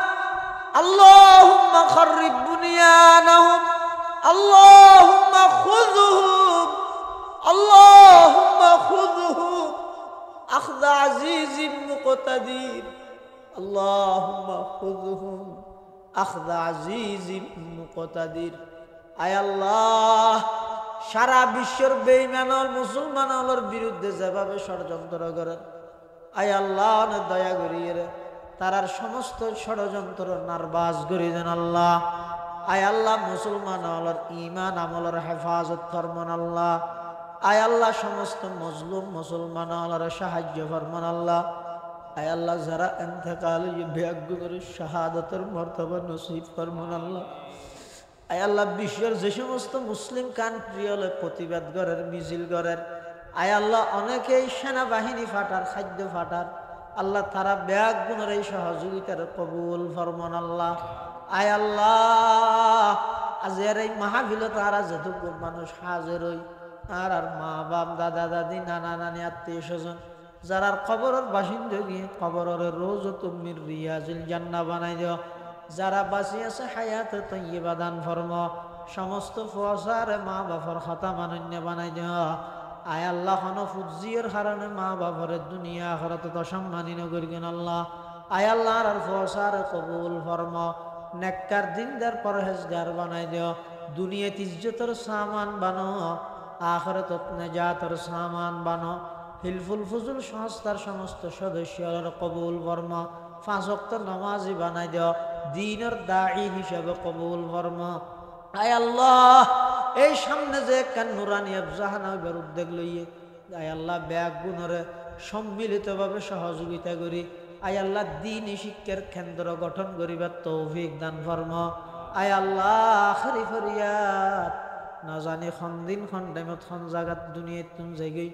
আল্লাহুম্মা খাররিব বুনিয়ানাহুম। আল্লাহুম্মা খুযহুম। আল্লাহুম্মা খুযহুম আখযা আজিজিম মুকতাদির। আল্লাহুম্মা খুযহুম আখযা আজিজিম মুকতাদির। আয় আল্লাহ সারা বিশ্বের বেঈমান মুসলমানের বিরুদ্ধে যেভাবে ষড়যন্ত্র করেন, আয় আল্লাহ দয়া করিয়ে তারার সমস্ত ষড়যন্ত্র নারবাজ করে দেন আল্লাহ। আয় আল্লাহ মুসলমান আমলের ঈমান আমলের হেফাজত ফরমান আল্লাহ। আয় আল্লাহ সমস্ত মজলুম মুসলমান আমলের সাহায্য ফরমান আল্লাহ। আয় আল্লাহ যারা ইন্তেকাল ভাগ্য করে শাহাদাতের মর্তবা নসিব ফরমান আল্লাহ। আয় আল্লাহ বিশ্বের যে সমস্ত মুসলিম কান্ট্রি হলে প্রতিবাদ করেন, মিছিল করেন, আয় আল্লাহ অনেকেই সেনাবাহিনী ফাটার, খাদ্য ফাটার, আল্লাহ তারা ব্যাগ গুণের এই সহযোগিতার কবুল ফরমান আল্লাহ। আয় আল্লাহ আজের এই মাহফিল তারা যেটুকু মানুষ হাজির হই, আর মা বাপ দাদা দাদি নানা নানি আত্মীয় স্বজন যারা কবরের বাসিন্দা গিয়ে কবরের রোজাতুম মির রিয়াজিল জান্নাহ বানাই দেও। যারা বাঁচি আছে হায়াতে তাইয়্যিবা দান ফরমা। সমস্ত ফসার মা বাবার খাতা মানন্য বানাই দেও। আয় আল্লাহ হন ফুজিয়ের হারানে মা বাবার দুনিয়া আখিরাতে তো সম্মানিত করিবেন আল্লাহ। আয় আল্লাহ আর ফসার কবুল ফরমা। নেককার দিনদার পরহেজগার বানাই দেও। দুনিয়াতে ইজ্জতের সামান বানো, আখিরাতে নাজাতের সামান বানো। হিলফুল ফুজুল সংস্থার সমস্ত সদস্যরা কবুল ফরমা। 5 ওয়াক্ত নামাজি বানাই দেও। দ্বীনের দাঈ হিসেবে কবুল ফরমা। আয় আল্লাহ এই সামনে যে কান নুরানি আফজাহানা হইবার উদ্যোগ লইয়ে আয় আল্লাহ ব্যাগ গুণরে সম্মিলিতভাবে সহযোগিতা করি। আয় আল্লাহ দ্বীনি শিক্ষার কেন্দ্র গঠন করিবার তৌফিক দান ফরমা। আয় আল্লাহ আখরি ফরিয়াদ না জানি খন দিন খন টাইমত খন জাগাত দুনিয়াত তুম জায়গায়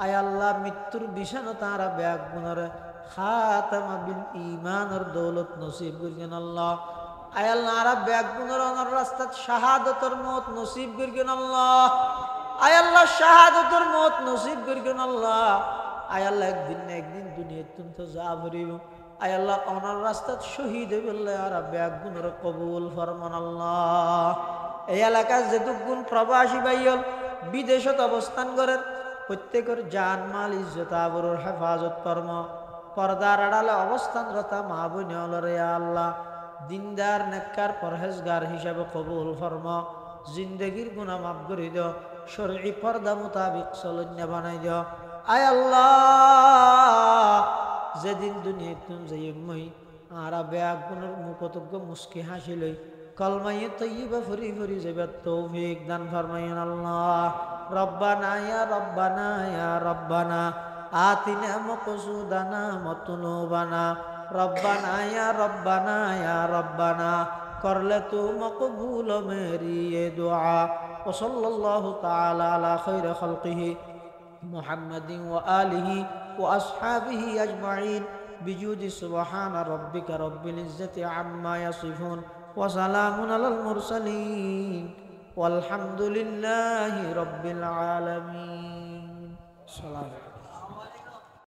আয় আল্লাহ মৃত্যুর বিছানো তারা ব্যাগ গুণরে খাতামা বিল ঈমানের দৌলত নসিব করিয়েন আল্লাহ। আয় আল্লাহ আরা ব্যাগ গুণের অনার রাস্তাত শাহাদতের মত নসিব করিয়েন আল্লাহ। আয় আল্লাহ শাহাদতের মত নসিব করিয়েন আল্লাহ। আয় আল্লাহ একদিন না একদিন দুনিয়াত তুমি তো যা ভরিব। আয় আল্লাহ অনার রাস্তাত শহীদ বললে আরা ব্যাগ গুণের কবুল ফরমান আল্লাহ। এই এলাকার যেটুকুন প্রবাসী ভাইয়ল বিদেশত অবস্থান করেন প্রত্যেকের জান মাল ইজ্জত আবরুর হেফাজত কর্ম। পর্দার আড়ালে অবস্থানরত মা বোনেরে আল্লাহ দিনদার নেককার পরহেজগার হিসাবে কবুল ফরমা। জিন্দগির গুনাহ মাফ করে দিও। শরঈ পর্দা মোতাবিক চলন্য বানাই দিও। আয় আল্লাহ যেদিন দুনিয়ায় তুমি যাইমই আরা ব্যাগ গুণের মুখতজ্ঞ মুস্কি হাসি লই কলমায়ে তৈয়বা ফুরি ফুরি যাবার তৌফিক দান ফরমাইন আল্লাহ। রব্বানা ইয়া রব্বানা ইয়া রব্বানা আতিনা মাকসুদানা মতলুবানা। রব্বানা ইয়া রব্বানা ইয়া রব্বানা করলে তু মকবুল মেরি ये दुआ। व सल्लल्लाहु ताला अला खैर खल्किही मुहम्मदिन व आलिही व अस्हाबिही अजमाइन बिजुदी सुबहान रब्बिका रब्बिल इज्जति अम्मा यसिफून व सलामुन अलल मुरसलीन वल्हम्दुलिल्लाहि रब्बिल आलमीन। सलाम।